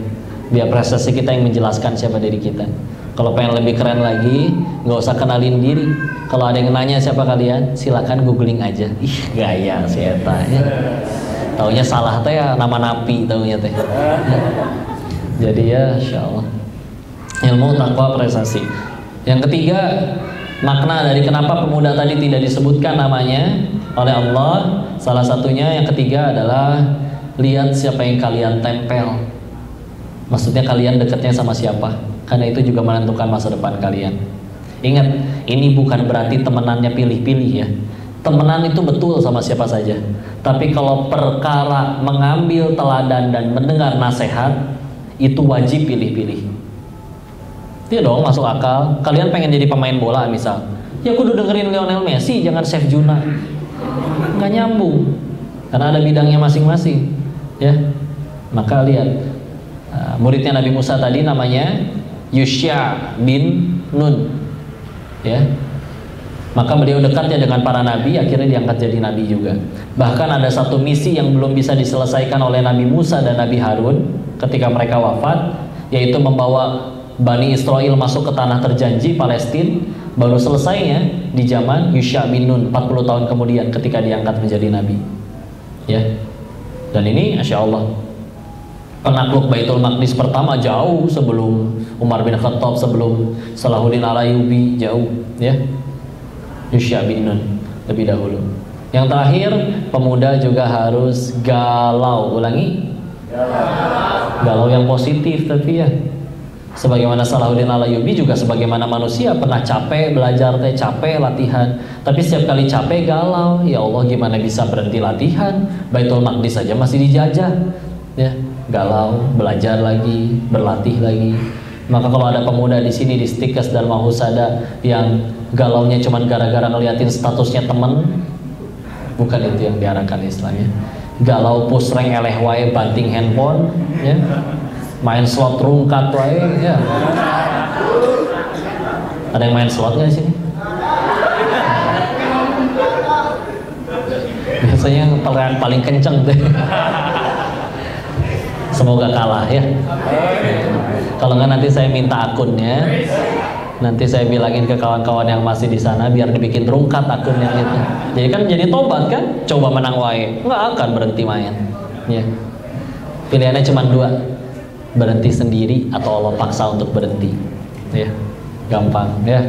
Biar prestasi kita yang menjelaskan siapa diri kita. Kalau pengen lebih keren lagi, nggak usah kenalin diri. Kalau ada yang nanya siapa kalian, silakan googling aja. Ih, gaya si Eta, ya. Taunya salah teh ya, nama napi taunya teh. Jadi ya, insya Allah. Ilmu, takwa, prestasi. Yang ketiga, makna dari kenapa pemuda tadi tidak disebutkan namanya oleh Allah. Salah satunya yang ketiga adalah lihat siapa yang kalian tempel. Maksudnya kalian dekatnya sama siapa, karena itu juga menentukan masa depan kalian. Ingat, ini bukan berarti temenannya pilih-pilih ya. Temenan itu betul sama siapa saja. Tapi kalau perkara mengambil teladan dan mendengar nasihat, itu wajib pilih-pilih. Iya dong, masuk akal. Kalian pengen jadi pemain bola misal, ya kudu dengerin Lionel Messi, jangan Chef Juna. Nggak nyambung, karena ada bidangnya masing-masing, ya. Maka lihat, muridnya Nabi Musa tadi namanya Yusya bin Nun. ya. Maka beliau dekat ya dengan para nabi, akhirnya diangkat jadi nabi juga. Bahkan ada satu misi yang belum bisa diselesaikan oleh Nabi Musa dan Nabi Harun ketika mereka wafat, yaitu membawa Bani Israel masuk ke tanah terjanji Palestina. Baru selesainya di zaman Yusha bin Nun 40 tahun kemudian ketika diangkat menjadi nabi, ya. Dan ini Masya Allah, penakluk Baitul Maqdis pertama jauh sebelum Umar bin Khattab, sebelum Salahuddin Al-Ayyubi, jauh, ya. Yusha bin Nun lebih dahulu. Yang terakhir, pemuda juga harus galau. Ulangi, galau yang positif, tapi ya sebagaimana Salahuddin Al-Ayyubi juga sebagaimana manusia pernah capek belajar, capek latihan, tapi setiap kali capek galau. Ya Allah, gimana bisa berhenti latihan? Baitul Maqdis saja masih dijajah, ya. Galau, belajar lagi, berlatih lagi. Maka kalau ada pemuda di sini di Stikes dan Mahusada yang galaunya cuma gara-gara ngeliatin statusnya temen, bukan itu yang diarahkan Islamnya. Galau push rank eleh wae banting handphone, ya. Main slot rungkat wae, ya. Ada yang main slot nggak di sini? Biasanya yang paling kenceng deh. Semoga kalah, ya. Kalau nggak nanti saya minta akunnya, nanti saya bilangin ke kawan-kawan yang masih di sana biar dibikin rungkat akun yang itu. Jadi kan jadi tobat kan, coba menang wae, nggak akan berhenti main, ya. Pilihannya cuma dua, berhenti sendiri atau Allah paksa untuk berhenti, ya. Gampang, ya.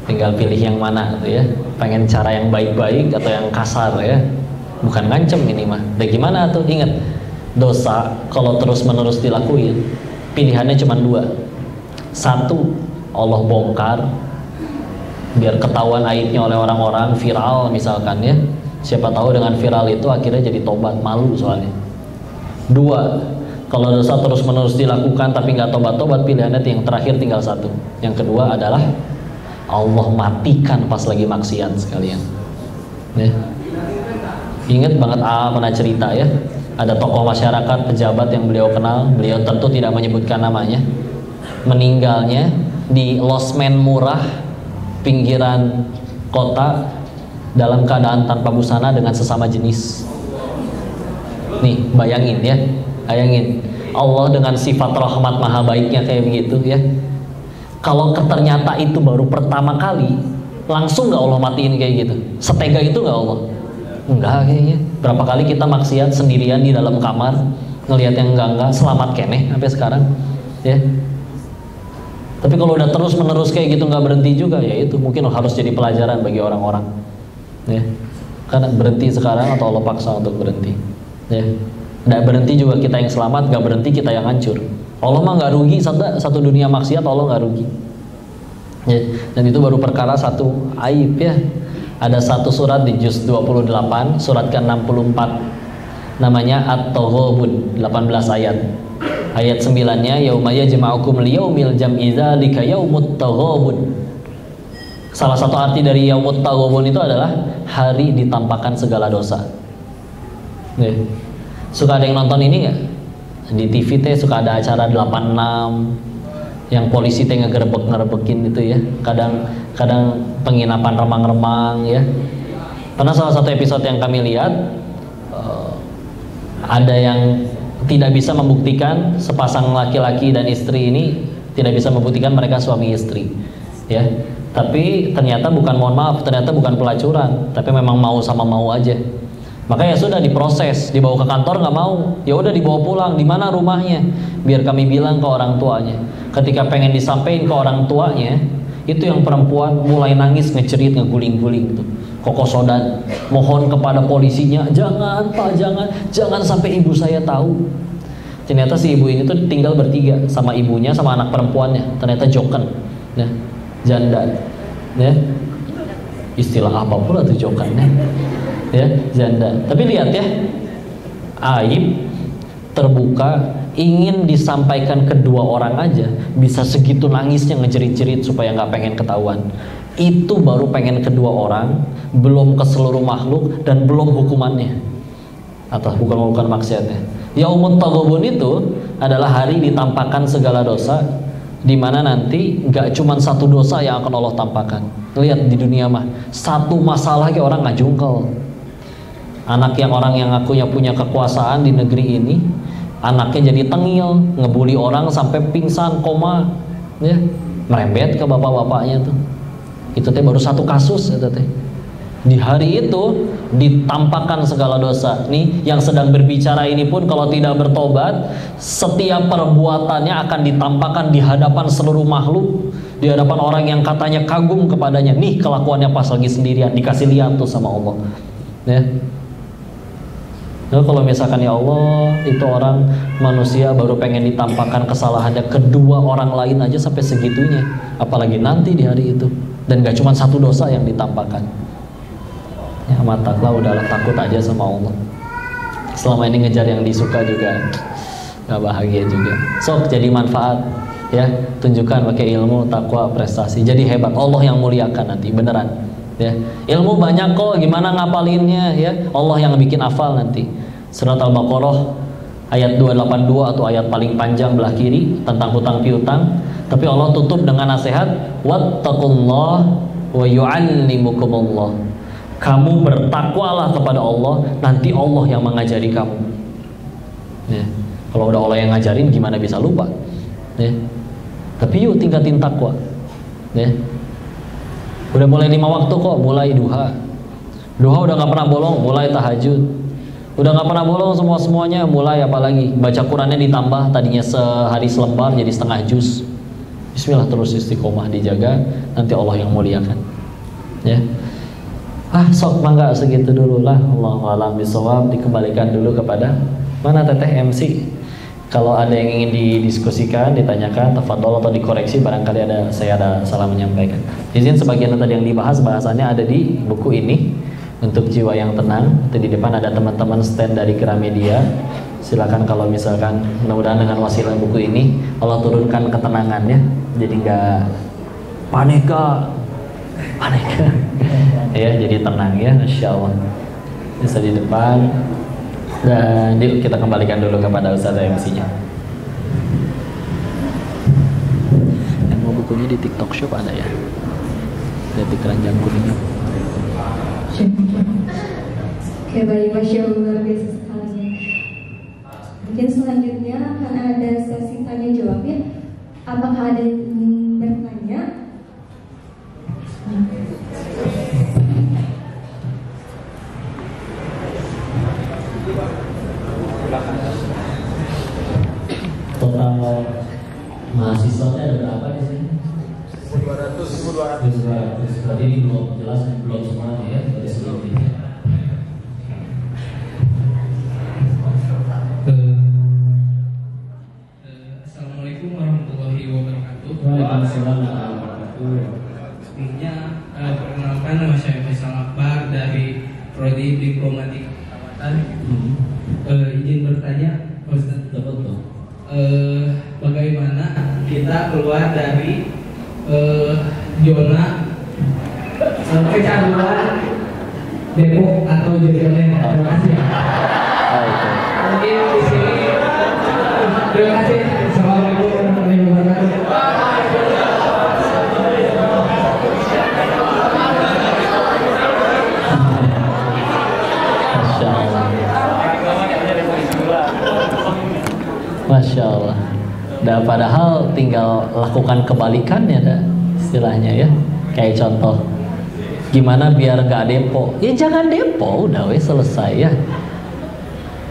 Tinggal pilih yang mana tuh, ya. Pengen cara yang baik-baik atau yang kasar, ya. Bukan ngancem ini mah. Dan gimana tuh? Ingat, dosa kalau terus-menerus dilakuin, pilihannya cuma dua. Satu, Allah bongkar biar ketahuan aibnya oleh orang-orang, viral misalkan, ya. Siapa tahu dengan viral itu akhirnya jadi tobat, malu soalnya. Dua, kalau dosa terus-menerus dilakukan tapi nggak tobat-tobat, pilihannya yang terakhir tinggal satu. Yang kedua adalah Allah matikan pas lagi maksiat sekalian, ya. Ingat banget pernah cerita, ya. Ada tokoh masyarakat, pejabat yang beliau kenal, beliau tentu tidak menyebutkan namanya, meninggalnya di losmen murah pinggiran kota dalam keadaan tanpa busana dengan sesama jenis. Nih, bayangin, ya, bayangin Allah dengan sifat rahmat maha baiknya kayak begitu, ya. Kalau ternyata itu baru pertama kali, langsung nggak Allah matiin kayak gitu? Setega itu nggak Allah? Enggak kayaknya. Berapa kali kita maksiat sendirian di dalam kamar, ngelihat yang enggak selamat keneh sampai sekarang, ya. Tapi kalau udah terus menerus kayak gitu nggak berhenti juga, ya itu mungkin harus jadi pelajaran bagi orang-orang, ya. Karena berhenti sekarang atau Allah paksa untuk berhenti, ya. Nggak berhenti juga kita yang selamat, nggak berhenti kita yang hancur. Allah mah nggak rugi, satu dunia maksiat Allah nggak rugi, ya. Dan itu baru perkara satu aib, ya. Ada satu surat di juz 28, surat ke-64, namanya At-Taghabun, 18 ayat. Ayat 9-nya, yauma yajma'ukum liyaumil jam'i dzalika yaumut taghabun. Salah satu arti dari yaumut taghabun itu adalah hari ditampakkan segala dosa. Nih. Suka ada yang nonton ini nggak? Di TV teh suka ada acara 86 yang polisi teh ngegerebek-ngerebekin itu, ya. Kadang penginapan remang-remang, ya. Karena salah satu episode yang kami lihat, ada yang tidak bisa membuktikan sepasang laki-laki dan istri ini tidak bisa membuktikan mereka suami istri, ya. Tapi ternyata bukan, mohon maaf, ternyata bukan pelacuran, tapi memang mau sama mau aja. Maka ya sudah diproses, dibawa ke kantor nggak mau, ya udah dibawa pulang. Di mana rumahnya? Biar kami bilang ke orang tuanya. Ketika pengen disampaikan ke orang tuanya, itu yang perempuan mulai nangis, ngecerit, ngeguling-guling tuh. Koko Sodan mohon kepada polisinya, jangan Pak, jangan sampai ibu saya tahu. Ternyata si ibu ini tuh tinggal bertiga sama ibunya sama anak perempuannya. Ternyata joken, ya, janda, ya. Istilah apa pula tuh jokennya, ya, janda. Tapi lihat, ya, aib terbuka ingin disampaikan kedua orang aja bisa segitu nangisnya ngejerit-jerit supaya nggak pengen ketahuan. Itu baru pengen kedua orang, belum ke seluruh makhluk dan belum hukumannya atau bukan maksiatnya. Yaumut Taghabun itu adalah hari ditampakkan segala dosa, Dimana nanti nggak cuma satu dosa yang akan Allah tampakkan. Lihat di dunia mah, satu masalah ke orang ngajungkel. Anak yang orang yang ngakunya punya kekuasaan di negeri ini, anaknya jadi tengil, ngebully orang sampai pingsan, koma, ya, merembet ke bapak-bapaknya tuh. Itu teh baru satu kasus, itu teh. Di hari itu ditampakkan segala dosa. Nih yang sedang berbicara ini pun kalau tidak bertobat, setiap perbuatannya akan ditampakkan di hadapan seluruh makhluk, di hadapan orang yang katanya kagum kepadanya. Nih kelakuannya pas lagi sendirian, dikasih lihat tuh sama Allah. Ya. Nah, kalau misalkan ya Allah, itu orang manusia baru pengen ditampakkan kesalahannya kedua orang lain aja sampai segitunya, apalagi nanti di hari itu. Dan gak cuma satu dosa yang ditampakkan. Ya mataklah, udahlah, takut aja sama Allah. Selama ini ngejar yang disuka juga gak bahagia juga. Sok jadi manfaat, ya, tunjukkan pakai ilmu, takwa, prestasi. Jadi hebat, Allah yang muliakan nanti, beneran. Ya, ilmu banyak kok, gimana ngapalinnya, ya, Allah yang bikin hafal nanti. Surat Al-Baqarah ayat 282 atau ayat paling panjang belah kiri tentang hutang piutang. Tapi Allah tutup dengan nasihat, wattaqullah wa yu'allimukumullah. Kamu bertakwalah kepada Allah, nanti Allah yang mengajari kamu. Ya. Kalau udah Allah yang ngajarin, gimana bisa lupa? Ya. Tapi yuk tingkatin takwa. Ya. Udah mulai 5 waktu kok, mulai duha. Duha udah gak pernah bolong, mulai tahajud. Udah gak pernah bolong semuanya, mulai apalagi baca Qurannya ditambah, tadinya sehari selembar jadi setengah juz. Bismillah, terus istiqomah dijaga, nanti Allah yang muliakan. Ya. Sok mangga segitu dulu lah. Allahu a'lam bishawab. Dikembalikan dulu kepada mana teteh MC. Kalau ada yang ingin didiskusikan, ditanyakan, tafadhol atau dikoreksi, barangkali saya ada salah menyampaikan. Izin sebagian tadi yang dibahas bahasannya ada di buku ini, Untuk Jiwa yang Tenang. Itu di depan ada teman-teman stand dari Gramedia. Silakan kalau misalkan, mudah-mudahan dengan wasilah buku ini Allah turunkan ketenangan ya. Jadi nggak panik ya, jadi tenang ya, Masya Allah. Bisa di depan. Dan yuk kita kembalikan dulu kepada Ustaz MC-nya. Yang mau bukunya di TikTok Shop ada ya, di keranjang kuning. Oke, baik, Masya Allah, luar biasa sekali. Mungkin selanjutnya akan ada sesi tanya jawab ya. Apakah ada yang ingin bertanya? Total mahasiswanya ada berapa di sini? 1.200. Berarti ini belum jelas, belum semuanya ya, dari sebelumnya. Assalamualaikum warahmatullahi wabarakatuh. Waalaikumsalam warahmatullahi wabarakatuh. Sebelumnya perkenalkan, nama saya Faisal Akbar dari Prodi Diplomatik Keperawatan. Izin bertanya, Ustaz, bagaimana kita keluar dari zona kecanduan depok atau jajanan? Terima kasih. Mungkin di sini. Terima kasih. Assalamualaikum warahmatullahi wabarakatuh. Masya Allah. Nah, padahal tinggal lakukan kebalikannya dah, istilahnya ya. Kayak contoh, gimana biar gak depo? Ya jangan depo, udah weh, selesai ya.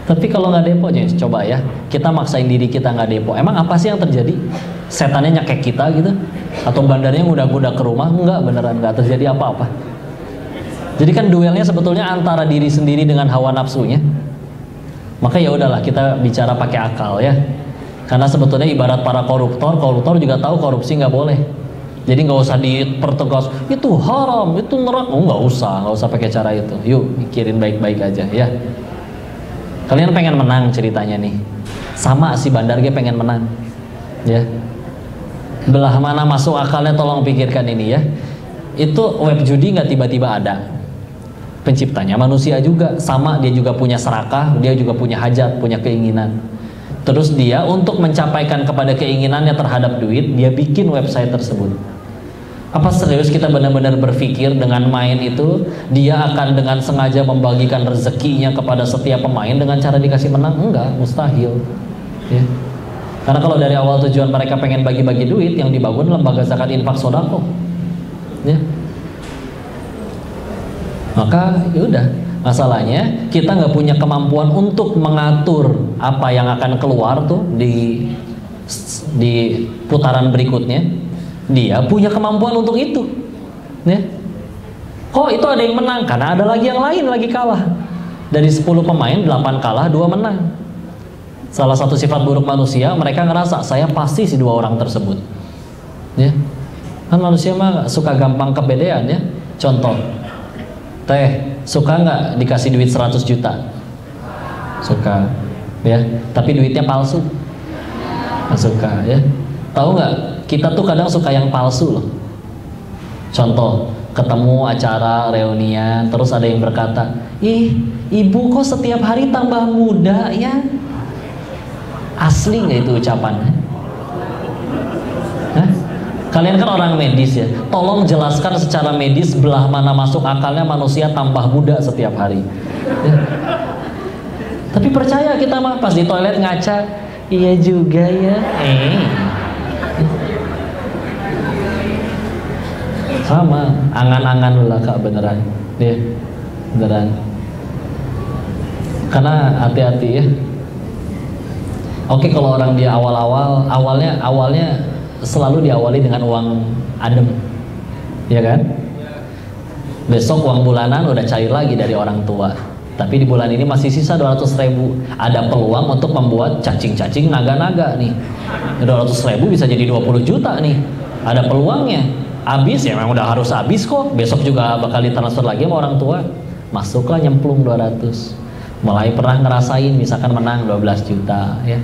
Tapi kalau nggak depo, coba ya, kita maksain diri kita nggak depo. Emang apa sih yang terjadi? Setannya nyakek kita gitu? Atau bandarnya ngudak-ngudak ke rumah? Enggak, beneran nggak terjadi apa-apa. Jadi kan duelnya sebetulnya antara diri sendiri dengan hawa nafsunya. Maka ya udahlah, kita bicara pakai akal ya. Karena sebetulnya ibarat para koruptor juga tahu korupsi nggak boleh. Jadi nggak usah dipertegas, itu haram, itu neraka. Nggak usah pakai cara itu. Yuk mikirin baik-baik aja ya. Kalian pengen menang ceritanya nih. Sama si bandar dia pengen menang. Ya. Belah mana masuk akalnya, tolong pikirkan ini ya. Itu web judi nggak tiba-tiba ada. Penciptanya manusia juga, sama, dia juga punya serakah, dia juga punya hajat, punya keinginan. Terus dia untuk mencapaikan kepada keinginannya terhadap duit, dia bikin website tersebut. Apa serius kita benar-benar berpikir dengan main itu dia akan dengan sengaja membagikan rezekinya kepada setiap pemain dengan cara dikasih menang? Enggak, mustahil. Ya. Karena kalau dari awal tujuan mereka pengen bagi-bagi duit, yang dibangun lembaga zakat infak sodako. Ya. Maka yaudah, masalahnya kita nggak punya kemampuan untuk mengatur apa yang akan keluar tuh di putaran berikutnya. Dia punya kemampuan untuk itu, ya. Kok itu ada yang menang? Karena ada lagi yang lain lagi kalah. Dari 10 pemain 8 kalah 2 menang. Salah satu sifat buruk manusia, mereka ngerasa saya pasti si 2 orang tersebut, ya. Kan manusia mah suka gampang kepedean, ya. Contoh, teh suka nggak dikasih duit 100 juta? Suka, ya. Tapi duitnya palsu, nggak suka, ya. Tahu nggak? Kita tuh kadang suka yang palsu loh. Contoh, ketemu acara reunian, terus ada yang berkata, ih, ibu kok setiap hari tambah muda ya? Asli nggak itu ucapannya? Hah? Kalian kan orang medis ya, tolong jelaskan secara medis belah mana masuk akalnya manusia tambah muda setiap hari. Ya. Tapi percaya kita mah pas di toilet ngaca, iya juga ya. Sama, angan-angan lah kak, beneran, ya, beneran. Karena hati-hati ya. Oke, kalau orang dia awalnya selalu diawali dengan uang adem, ya kan? Besok uang bulanan udah cair lagi dari orang tua. Tapi di bulan ini masih sisa 200.000. Ada peluang untuk membuat cacing-cacing naga-naga nih. 200.000 bisa jadi 20 juta nih. Ada peluangnya. Habis ya memang udah harus habis kok. Besok juga bakal ditransfer lagi sama orang tua. Masuklah nyemplung 200. Mulai pernah ngerasain misalkan menang 12 juta ya.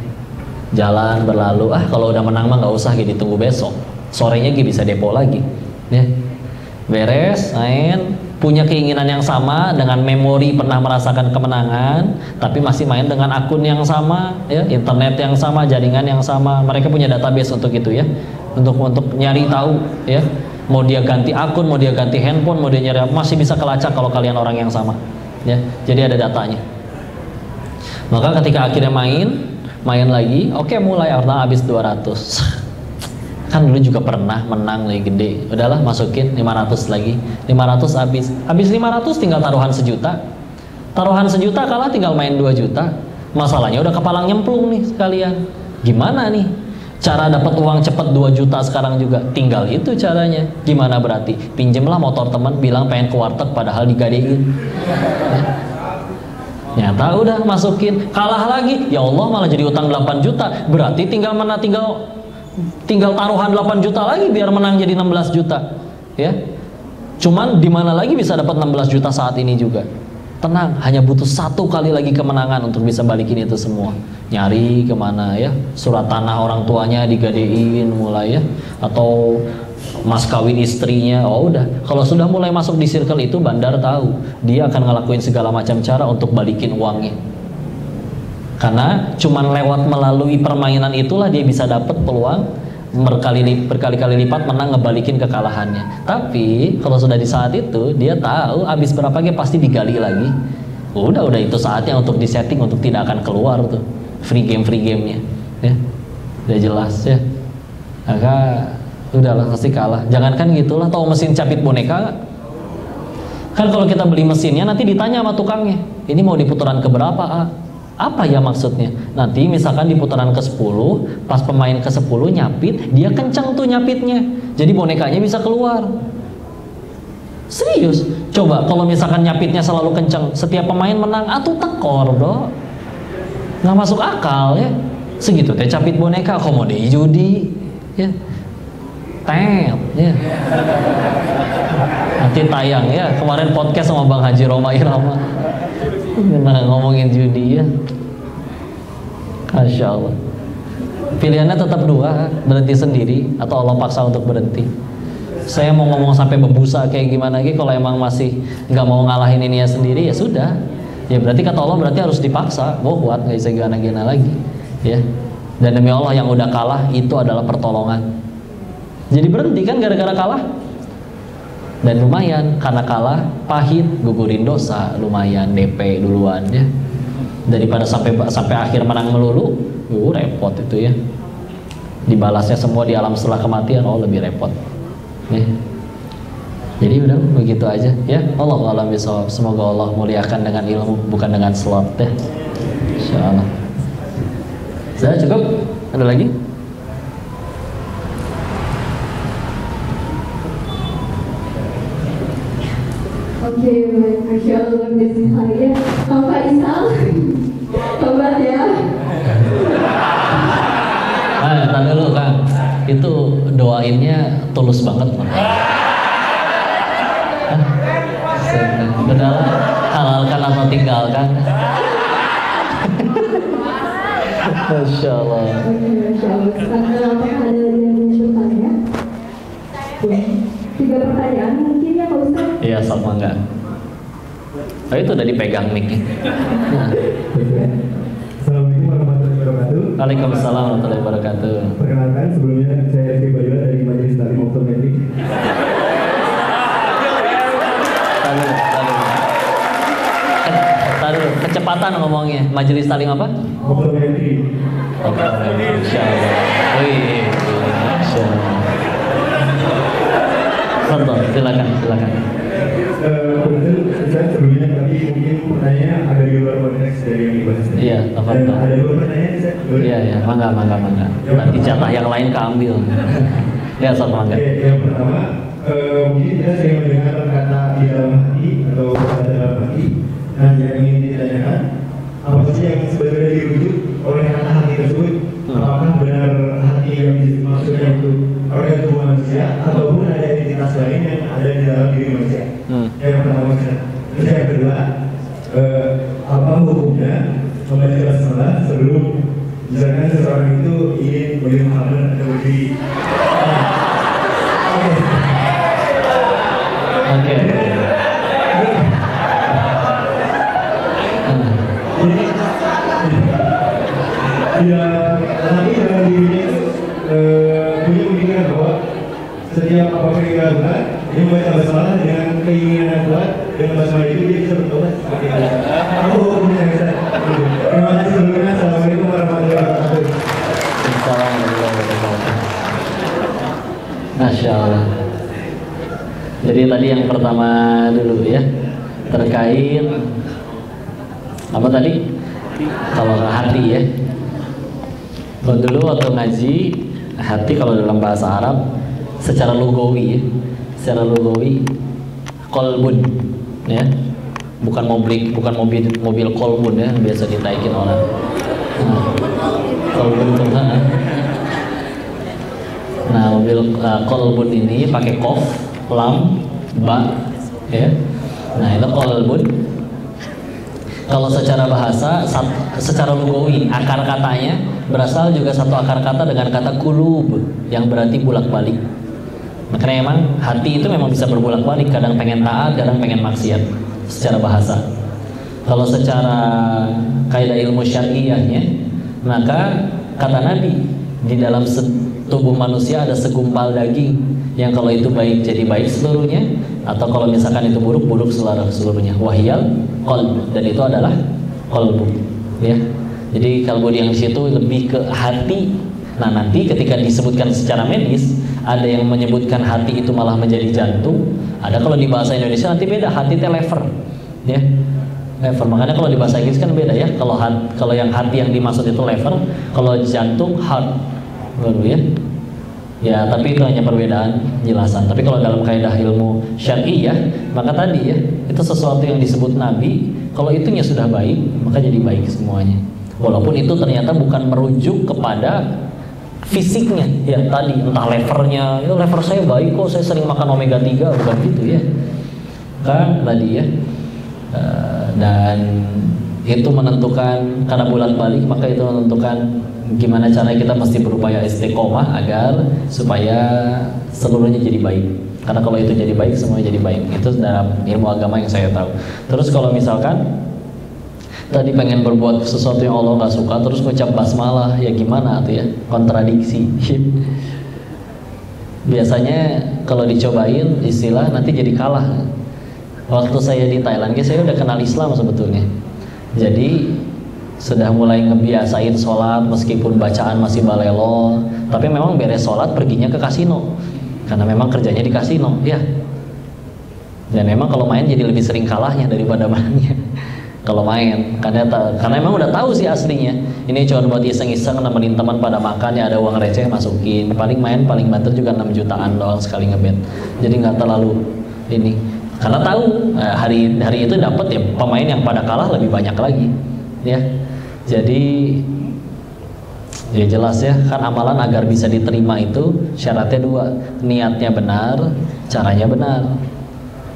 Jalan berlalu, kalau udah menang mah nggak usah gitu, tunggu besok. Sorenya gitu bisa depo lagi. Ya. Beres, main, punya keinginan yang sama dengan memori pernah merasakan kemenangan, tapi masih main dengan akun yang sama, ya, internet yang sama, jaringan yang sama. Mereka punya database untuk itu ya. Untuk nyari tahu ya. Mau dia ganti akun, mau dia ganti handphone, mau dia nyari, masih bisa kelacak kalau kalian orang yang sama. Ya. Jadi ada datanya. Maka ketika akhirnya main lagi, oke, mulai karena habis 200. Kan dulu juga pernah menang lagi gede. Udahlah masukin 500 lagi. 500 habis. Habis 500 tinggal taruhan 1 juta. Taruhan 1 juta kalah tinggal main 2 juta. Masalahnya udah kepalang nyemplung nih sekalian. Gimana nih? Cara dapat uang cepat 2 juta sekarang juga. Tinggal itu caranya. Gimana berarti? Pinjemlah motor teman, bilang pengen ke warteg padahal digadein. Ya. Nyata udah masukin, kalah lagi. Ya Allah, malah jadi utang 8 juta. Berarti tinggal taruhan 8 juta lagi biar menang jadi 16 juta. Ya. Cuman di mana lagi bisa dapat 16 juta saat ini juga? Tenang, hanya butuh 1 kali lagi kemenangan untuk bisa balikin itu semua. Nyari kemana ya? Surat tanah orang tuanya digadein mulai ya, atau mas kawin istrinya. Oh udah, kalau sudah mulai masuk di circle itu, bandar tahu dia akan ngelakuin segala macam cara untuk balikin uangnya. Karena cuman lewat melalui permainan itulah dia bisa dapat peluang berkali-kali lipat menang ngebalikin kekalahannya. Tapi kalau sudah di saat itu dia tahu habis berapa game pasti digali lagi. Udah itu saatnya untuk disetting untuk tidak akan keluar tuh free gamenya. Ya, udah jelas ya. Maka udahlah pasti kalah. Jangankan gitulah, tahu mesin capit boneka gak? Kan kalau kita beli mesinnya nanti ditanya sama tukangnya, ini mau di putaran keberapa? Apa ya maksudnya? Nanti misalkan di putaran ke-10, pas pemain ke-10 nyapit, dia kencang tuh nyapitnya, jadi bonekanya bisa keluar. Serius, coba kalau misalkan nyapitnya selalu kencang, setiap pemain menang, atuh tekor dong. Nggak masuk akal ya. Segitu teh capit boneka, komode judi ya. Ya. Nanti tayang ya, kemarin podcast sama Bang Haji Roma Irama ngomongin judi ya. Masya Allah. Pilihannya tetap 2, berhenti sendiri atau Allah paksa untuk berhenti. Saya mau ngomong sampai bebusa kayak gimana lagi, kalau emang masih nggak mau ngalahin ininya sendiri ya sudah. Ya berarti kata Allah berarti harus dipaksa. Kuat nggak bisa gana-gana lagi. Ya. Dan demi Allah yang udah kalah itu adalah pertolongan. Jadi berhenti kan gara-gara kalah. Dan lumayan karena kalah pahit, gugurin dosa, lumayan DP duluan ya. Daripada sampai akhir menang melulu, repot itu ya. Dibalasnya semua di alam setelah kematian, lebih repot. Ya. Jadi udah begitu aja ya. Allahu a'lam bishawab. Semoga Allah muliakan dengan ilmu bukan dengan slot ya. Insyaallah. Sudah cukup? Ada lagi? Oke, Masya Allah, biasa saya Pak Faisal. Tobat ya. Ntar dulu Kang. Itu doainnya tulus banget loh. Udahlah, halalkan atau tinggalkan. Masya Allah. Oke, Masya Allah. Sekarang apakah ada yang bertanya? 3 pertanyaan mungkin ya Pak Ustaz? Iya, sama enggak. Itu udah dipegang mic-nya. Assalamualaikum warahmatullahi wabarakatuh. Waalaikumsalam warahmatullahi wabarakatuh. Perkenalkan, sebelumnya saya Rizky Bayola dari Majelis Taklim Optometrik. Taruh, kecepatan ngomongnya. Majelis Taklim apa? Optometrik. Oke, insyaallah. Wih, insyaallah. Silakan. Kebetulan saya sebelumnya tadi mungkin pertanyaannya agak di luar konteks dari yang dibahas. Iya, apa Dan itu? ada 2 pertanyaan saya. Iya, mangga. Nanti jatah yang lain keambil. Ya, mangga. Oke, yang pertama, mungkin kita sering mendengar kata di dalam hati atau kata dalam hati. Nah, yang ingin ditanyakan, apa saja yang sebenarnya dirujuk oleh kata hati tersebut? Apakah benar hati yang maksudnya itu organ tubuh manusia ataupun ada identitas lain yang ada di dalam diri manusia? Yang pertama, terus yang kedua, apa hukumnya membaca basmalah sebelum misalkan seseorang itu ingin beriman hamil atau berdiri? Oke. Ya, tapi dalam dirinya itu punya pemikiran bahwa setiap apapun yang dilakukan, dia membaca basmalah dengan keinginan yang kuat, dengan basmalah itu dia bisa bertobat seperti itu. Apa hukumnya yang saya? Terima kasih sebelumnya. Assalamualaikum warahmatullahi wabarakatuh. Masya Allah. Jadi tadi yang pertama dulu ya, terkait apa tadi? Kalau hati ya. Kalau dulu waktu ngaji hati kalau dalam bahasa Arab secara lugawi ya, secara lugawi kolbun ya, bukan mobil kolbun ya biasa ditaikin orang. Kolbun itu nah mobil kolbun ini pakai kof, lam, ba ya. Nah itu kolbun. Kalau secara bahasa, secara lugawi, akar katanya berasal juga satu akar kata dengan kata kulub yang berarti bolak-balik. Makanya emang hati itu memang bisa berbolak-balik, kadang pengen taat, kadang pengen maksiat secara bahasa. Kalau secara kaidah ilmu syar'iyahnya, maka kata Nabi di dalam tubuh manusia ada segumpal daging yang kalau itu baik jadi baik seluruhnya, atau kalau misalkan itu buruk seluruhnya. Wahyal qalb, dan itu adalah qalbu ya. Jadi kalbu yang situ lebih ke hati. Nah nanti ketika disebutkan secara medis, ada yang menyebutkan hati itu malah menjadi jantung. Ada kalau di bahasa Indonesia nanti beda, hati itu lever ya, lever. Makanya kalau di bahasa Inggris kan beda ya. Kalau yang hati yang dimaksud itu lever, kalau jantung heart baru ya. Ya, tapi itu hanya perbedaan jelasan. Tapi kalau dalam kaidah ilmu syar'iyah, maka tadi ya, itu sesuatu yang disebut Nabi, kalau itunya sudah baik, maka jadi baik semuanya. Walaupun itu ternyata bukan merujuk kepada fisiknya, ya tadi entah levernya, ya lever saya baik kok, saya sering makan omega 3, bukan gitu ya. Kan tadi ya. Dan itu menentukan, karena bulat-balik, maka itu menentukan gimana caranya kita mesti berupaya istiqomah agar supaya seluruhnya jadi baik. Karena kalau itu jadi baik, semuanya jadi baik. Itu dalam ilmu agama yang saya tahu. Terus kalau misalkan tadi pengen berbuat sesuatu yang Allah nggak suka terus ngucap basmalah, ya gimana tuh ya, kontradiksi. Biasanya kalau dicobain istilah nanti jadi kalah. Waktu saya di Thailand, saya udah kenal Islam sebetulnya. Jadi sudah mulai ngebiasain sholat meskipun bacaan masih balelo. Tapi memang beres sholat perginya ke kasino, karena memang kerjanya di kasino, ya. Dan memang kalau main jadi lebih sering kalahnya daripada menangnya. Kalau main, karena memang udah tahu sih aslinya. Ini cuma buat iseng-iseng nemenin teman pada makan, ya ada uang receh masukin. Paling main paling banter juga 6 jutaan doang sekali ngebet. Jadi nggak terlalu ini. Karena tahu hari itu dapat ya pemain yang pada kalah lebih banyak lagi, ya. Jadi ya jelas ya, kan amalan agar bisa diterima itu syaratnya 2, niatnya benar, caranya benar.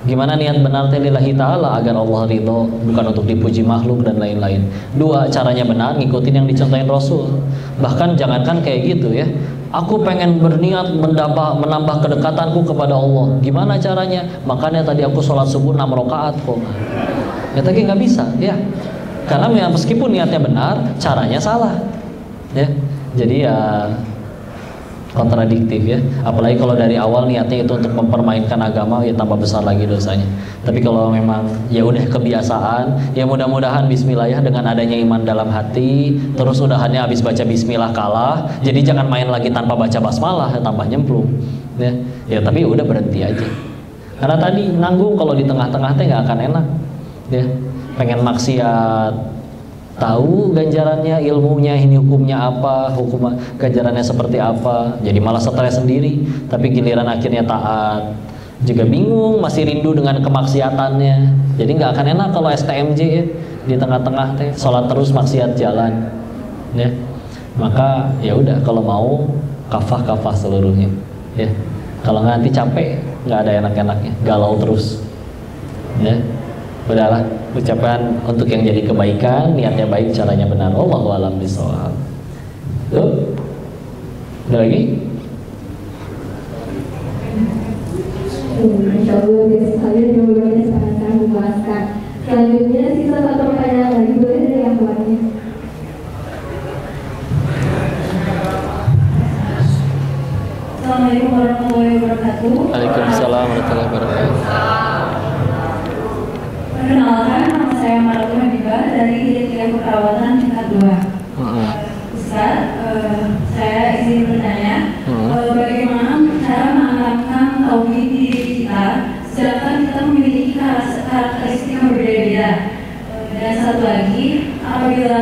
Gimana niat benar lillahi ta'ala agar Allah ridho, bukan untuk dipuji makhluk dan lain-lain. 2, caranya benar, ngikutin yang dicontohin Rasul. Bahkan jangankan kayak gitu ya, aku pengen berniat menambah kedekatanku kepada Allah. Gimana caranya? Makanya tadi aku sholat subuh 6 rakaat kok. Ya tadi nggak bisa ya, karena meskipun niatnya benar, caranya salah ya. Jadi ya kontradiktif ya. Apalagi kalau dari awal niatnya itu untuk mempermainkan agama, ya tambah besar lagi dosanya. Tapi kalau memang ya udah kebiasaan, ya mudah-mudahan bismillah ya, dengan adanya iman dalam hati, terus udahannya habis baca bismillah kalah, jadi jangan main lagi tanpa baca basmalah, ya, tambah nyemplung ya. Ya tapi udah berhenti aja. Karena tadi nanggung kalau di tengah-tengah teh nggak akan enak ya. Pengen maksiat, tahu ganjarannya, ilmunya, ini hukumnya apa, hukum ganjarannya seperti apa, jadi malah stres sendiri. Tapi giliran akhirnya taat juga bingung, masih rindu dengan kemaksiatannya. Jadi nggak akan enak kalau STMJ ya, di tengah-tengah teh sholat terus maksiat jalan ya. Maka ya udah, kalau mau kafah seluruhnya ya. Kalau nggak nanti capek, nggak ada enak-enaknya, galau terus ya. Udahlah, ucapan untuk yang jadi kebaikan, niatnya baik, caranya benar. Wallahu a'lam bishawab. Tuh, ada lagi? Insya Allah biasa sekali, jawabannya sangat-sangat memuaskan. Selanjutnya sisa 1 pertanyaan lagi, boleh dari yang lainnya. Assalamualaikum warahmatullahi wabarakatuh. Waalaikumsalam warahmatullahi wabarakatuh. Perkenalkan, nama saya Maratu Habibah dari Unit Keperawatan tingkat 2. Ustaz, saya izin bertanya, bagaimana cara menanamkan tauhid di diri kita, sedangkan kita memiliki karakteristik yang berbeda-beda. Dan satu lagi, apabila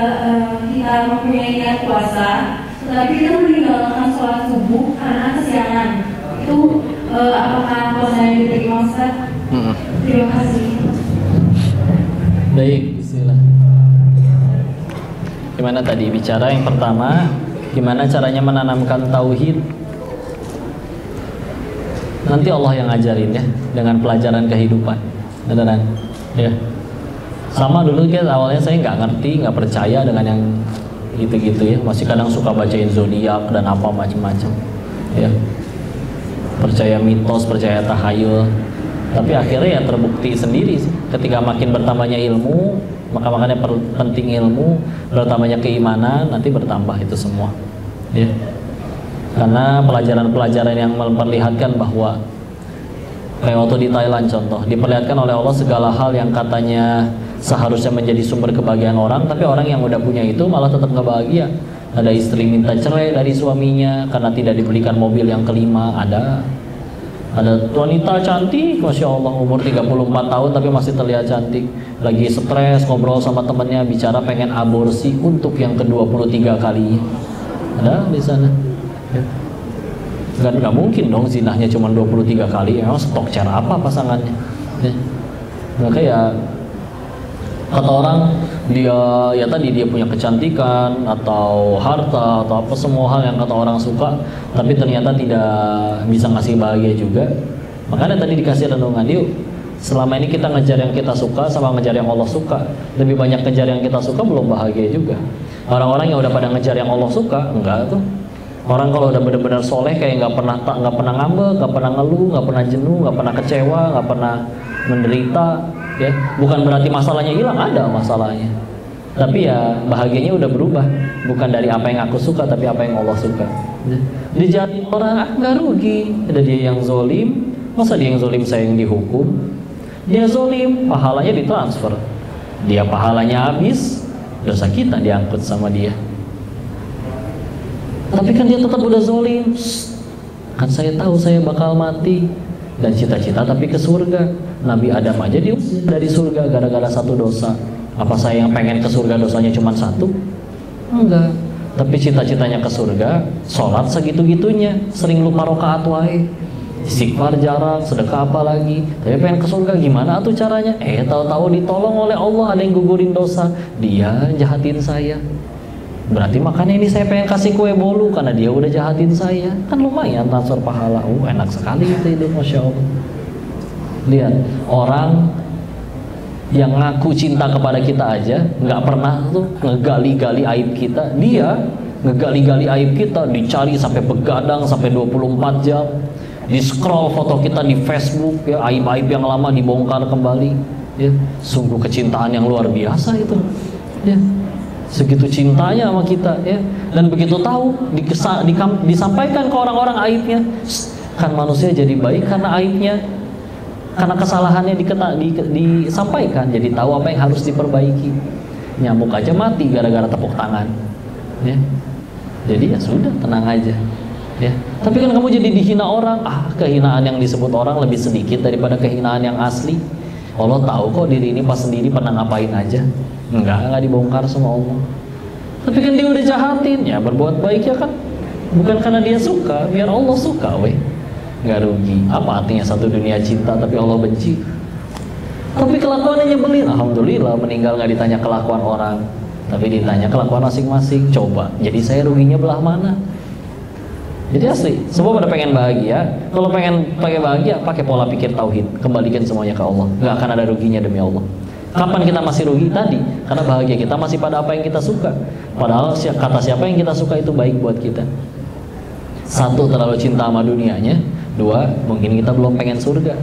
kita mempunyai niat puasa, tetapi kita meninggalkan sholat subuh karena kesiangan, itu apakah puasanya diterima Ustaz? Terima kasih. Baik, bismillah. Gimana tadi bicara yang pertama, gimana caranya menanamkan tauhid? Nanti Allah yang ngajarin ya, dengan pelajaran kehidupan, beneran ya. Sama dulu kan awalnya saya nggak ngerti, nggak percaya dengan yang gitu-gitu ya, masih kadang suka bacain zodiak dan apa macam-macam ya, percaya mitos, percaya tahayul. Tapi akhirnya ya terbukti sendiri sih, ketika makin bertambahnya ilmu, makanya penting ilmu, bertambahnya keimanan, nanti bertambah itu semua ya. Karena pelajaran-pelajaran yang memperlihatkan bahwa kayak waktu di Thailand contoh, diperlihatkan oleh Allah segala hal yang katanya seharusnya menjadi sumber kebahagiaan orang, tapi orang yang udah punya itu malah tetap gak bahagia. Ada istri minta cerai dari suaminya karena tidak dibelikan mobil yang kelima, ada wanita cantik, Masya Allah, umur 34 tahun tapi masih terlihat cantik, lagi stres, ngobrol sama temennya, bicara pengen aborsi untuk yang ke-23 kalinya. Ada di sana ya. Kan nggak mungkin dong zinahnya cuma 23 kali, emang stok cara apa pasangannya ya. Maka ya kata orang, dia ya tadi dia punya kecantikan atau harta atau apa, semua hal yang kata orang suka, tapi ternyata tidak bisa ngasih bahagia juga. Makanya tadi dikasih renungan, yuk selama ini kita ngejar yang kita suka sama ngejar yang Allah suka. Lebih banyak ngejar yang kita suka belum bahagia juga. Orang-orang yang udah pada ngejar yang Allah suka, enggak tuh. Orang kalau udah benar-benar soleh kayak nggak pernah ngambek, nggak pernah ngeluh, nggak pernah jenuh, nggak pernah kecewa, nggak pernah menderita. Ya, bukan berarti masalahnya hilang, ada masalahnya Tapi ya bahagianya udah berubah, bukan dari apa yang aku suka tapi apa yang Allah suka. Dijahatin orang nggak rugi. Ada dia yang zolim, masa dia yang zolim saya yang dihukum? Dia zolim, pahalanya ditransfer. Dia pahalanya habis, dosa kita diangkut sama dia. Tapi kan dia tetap udah zolim. Kan saya tahu saya bakal mati dan cita-cita tapi ke surga. Nabi Adam aja diusir dari surga gara-gara satu dosa. Apa saya yang pengen ke surga dosanya cuma satu? Enggak. Tapi cita-citanya ke surga, sholat segitu-gitunya, sering lupa rakaat wae, istighfar jarang, sedekah apa lagi. Tapi pengen ke surga gimana tuh caranya? Tahu-tahu ditolong oleh Allah, ada yang gugurin dosa, dia jahatin saya. Berarti makanya ini saya pengen kasih kue bolu karena dia udah jahatin saya. Kan lumayan transfer pahala. Enak sekali itu hidup, Masya Allah. Lihat, orang yang ngaku cinta kepada kita aja nggak pernah tuh ngegali-gali aib kita. Dia ngegali-gali aib kita, dicari sampai begadang sampai 24 jam, di scroll foto kita di Facebook ya, aib-aib yang lama dibongkar kembali ya. Sungguh kecintaan yang luar biasa itu ya, segitu cintanya sama kita ya. Dan begitu tahu disampaikan ke orang-orang aibnya, kan manusia jadi baik karena aibnya, karena kesalahannya disampaikan, jadi tahu apa yang harus diperbaiki. Nyamuk aja mati gara-gara tepuk tangan ya. Jadi ya sudah, tenang aja ya. Tapi kan kamu jadi dihina orang. Kehinaan yang disebut orang lebih sedikit daripada kehinaan yang asli. Allah tahu kok diri ini pas sendiri pernah ngapain aja. Enggak dibongkar sama Allah. Tapi kan dia udah jahatin, ya berbuat baik ya kan, bukan karena dia suka, biar Allah suka weh. Nggak rugi. Apa artinya satu dunia cinta tapi Allah benci? Tapi kelakuannya nyebelin. Alhamdulillah meninggal nggak ditanya kelakuan orang, tapi ditanya kelakuan masing-masing. Coba, jadi saya ruginya belah mana? Jadi asli, semua pada pengen bahagia. Kalau pengen bahagia, pakai pola pikir tauhid, kembalikan semuanya ke Allah. Nggak akan ada ruginya demi Allah. Kapan kita masih rugi? Tadi, karena bahagia kita masih pada apa yang kita suka. Padahal kata siapa yang kita suka itu baik buat kita. Satu, terlalu cinta sama dunianya. Dua, mungkin kita belum pengen surga.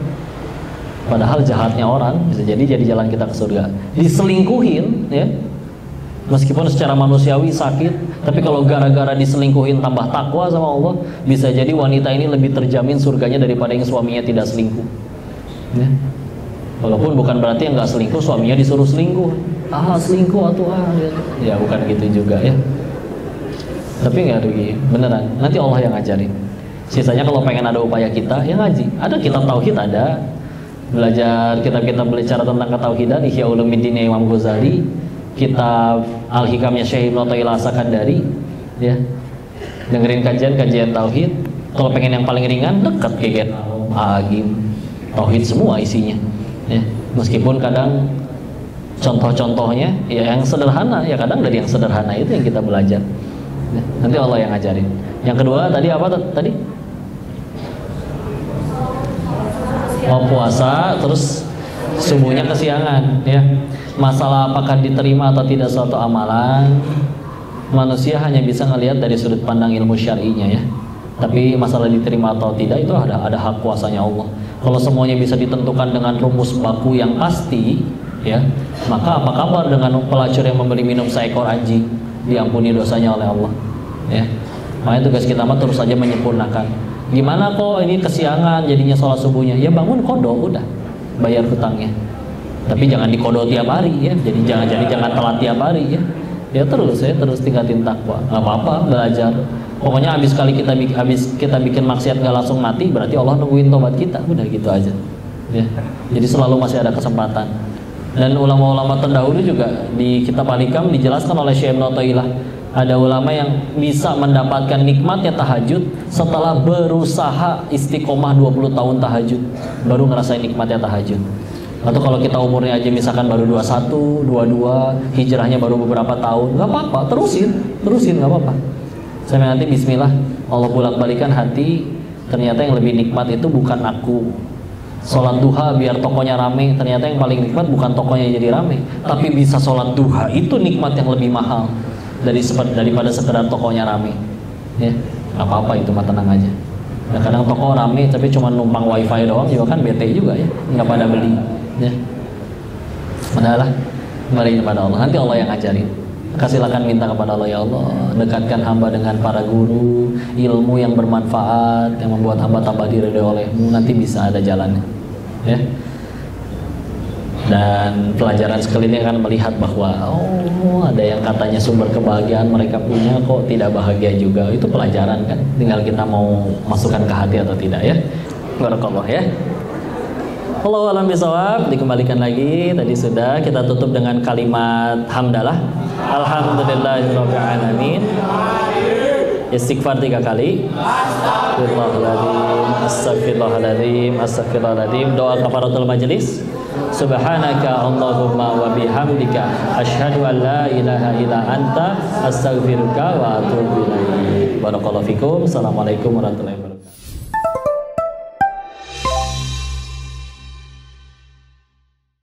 Padahal jahatnya orang bisa jadi jalan kita ke surga. Diselingkuhin ya, meskipun secara manusiawi sakit, tapi kalau gara-gara diselingkuhin tambah takwa sama Allah, bisa jadi wanita ini lebih terjamin surganya daripada yang suaminya tidak selingkuh ya. Walaupun bukan berarti yang gak selingkuh suaminya disuruh selingkuh. Selingkuh atau ya bukan gitu juga ya. Tapi nggak rugi, beneran. Nanti Allah yang ngajarin. Sisanya kalau pengen ada upaya kita, ya ngaji. Ada kitab tauhid, ada belajar kitab-kitab belajar tentang ketauhidan, Ihya Ulumuddin Imam Ghazali, kitab Al-Hikamnya Syekh Ibnu Athaillah As-Sakandari, ya. Dengerin kajian tauhid. Kalau pengen yang paling ringan, dekat kayak Agim, tauhid semua isinya. Ya. Meskipun kadang contoh-contohnya ya yang sederhana, ya kadang dari yang sederhana itu yang kita belajar. Nanti Allah yang ngajarin. Yang kedua tadi apa tadi? Puasa, terus subuhnya kesiangan ya. Masalah apakah diterima atau tidak suatu amalan, manusia hanya bisa ngelihat dari sudut pandang ilmu syar'inya ya. Tapi masalah diterima atau tidak itu ada hak kuasanya Allah. Kalau semuanya bisa ditentukan dengan rumus baku yang pasti ya, maka apa kabar dengan pelacur yang memberi minum seekor anjing? Diampuni dosanya oleh Allah ya. Makanya tugas kita mah terus saja menyempurnakan. Gimana kok ini kesiangan jadinya sholat subuhnya? Ya bangun kodo, udah bayar hutangnya. Tapi jangan dikodo tiap hari ya. Jadi jangan telat tiap hari ya. Ya terus tingkatin takwa. Gak apa-apa, belajar. Pokoknya habis kita bikin maksiat gak langsung mati, berarti Allah nungguin tobat kita. Udah gitu aja ya. Jadi selalu masih ada kesempatan. Dan ulama-ulama terdahulu juga di kitab Al-Hikam dijelaskan oleh Syekh Ibnu Athaillah, ada ulama yang bisa mendapatkan nikmatnya tahajud setelah berusaha istiqomah 20 tahun tahajud, baru ngerasain nikmatnya tahajud. Atau kalau kita umurnya aja misalkan baru 21, 22, hijrahnya baru beberapa tahun, nggak apa-apa, terusin nggak apa-apa. Sampai nanti bismillah Allah bolak-balikan hati, ternyata yang lebih nikmat itu bukan aku sholat duha biar tokonya rame, ternyata yang paling nikmat bukan tokonya jadi rame, tapi bisa sholat duha itu nikmat yang lebih mahal daripada sekedar tokonya rame ya. Nggak apa-apa itu mah, tenang aja. Nah, kadang toko rame tapi cuma numpang wifi doang juga kan bete juga ya, nggak pada beli ya. Udahlah Kembali kepada Allah. Nanti Allah yang ngajarin. Silakan minta kepada Allah, ya Allah, dekatkan hamba dengan para guru, ilmu yang bermanfaat, yang membuat hamba tambah diridhoi olehmu. Nanti bisa ada jalannya, ya. Dan pelajaran sekali ini akan melihat bahwa ada yang katanya sumber kebahagiaan mereka punya kok tidak bahagia juga. Itu pelajaran kan, tinggal kita mau masukkan ke hati atau tidak, ya. Barakallah, ya. Allahu a'lam bishawab. Dikembalikan lagi, tadi sudah kita tutup dengan kalimat hamdalah. Alhamdulillahirabbil alamin. Istighfar 3 kali. Astagfirullahaladzim, astagfirullahaladzim, astagfirullahaladzim. Doa kafaratul majelis. Subhanaka Allahumma wa bihamdika asyhadu an la ilaha illa anta astaghfiruka wa atubu ilaik. Barakallahu fikum. Assalamualaikum warahmatullahi wabarakatuh.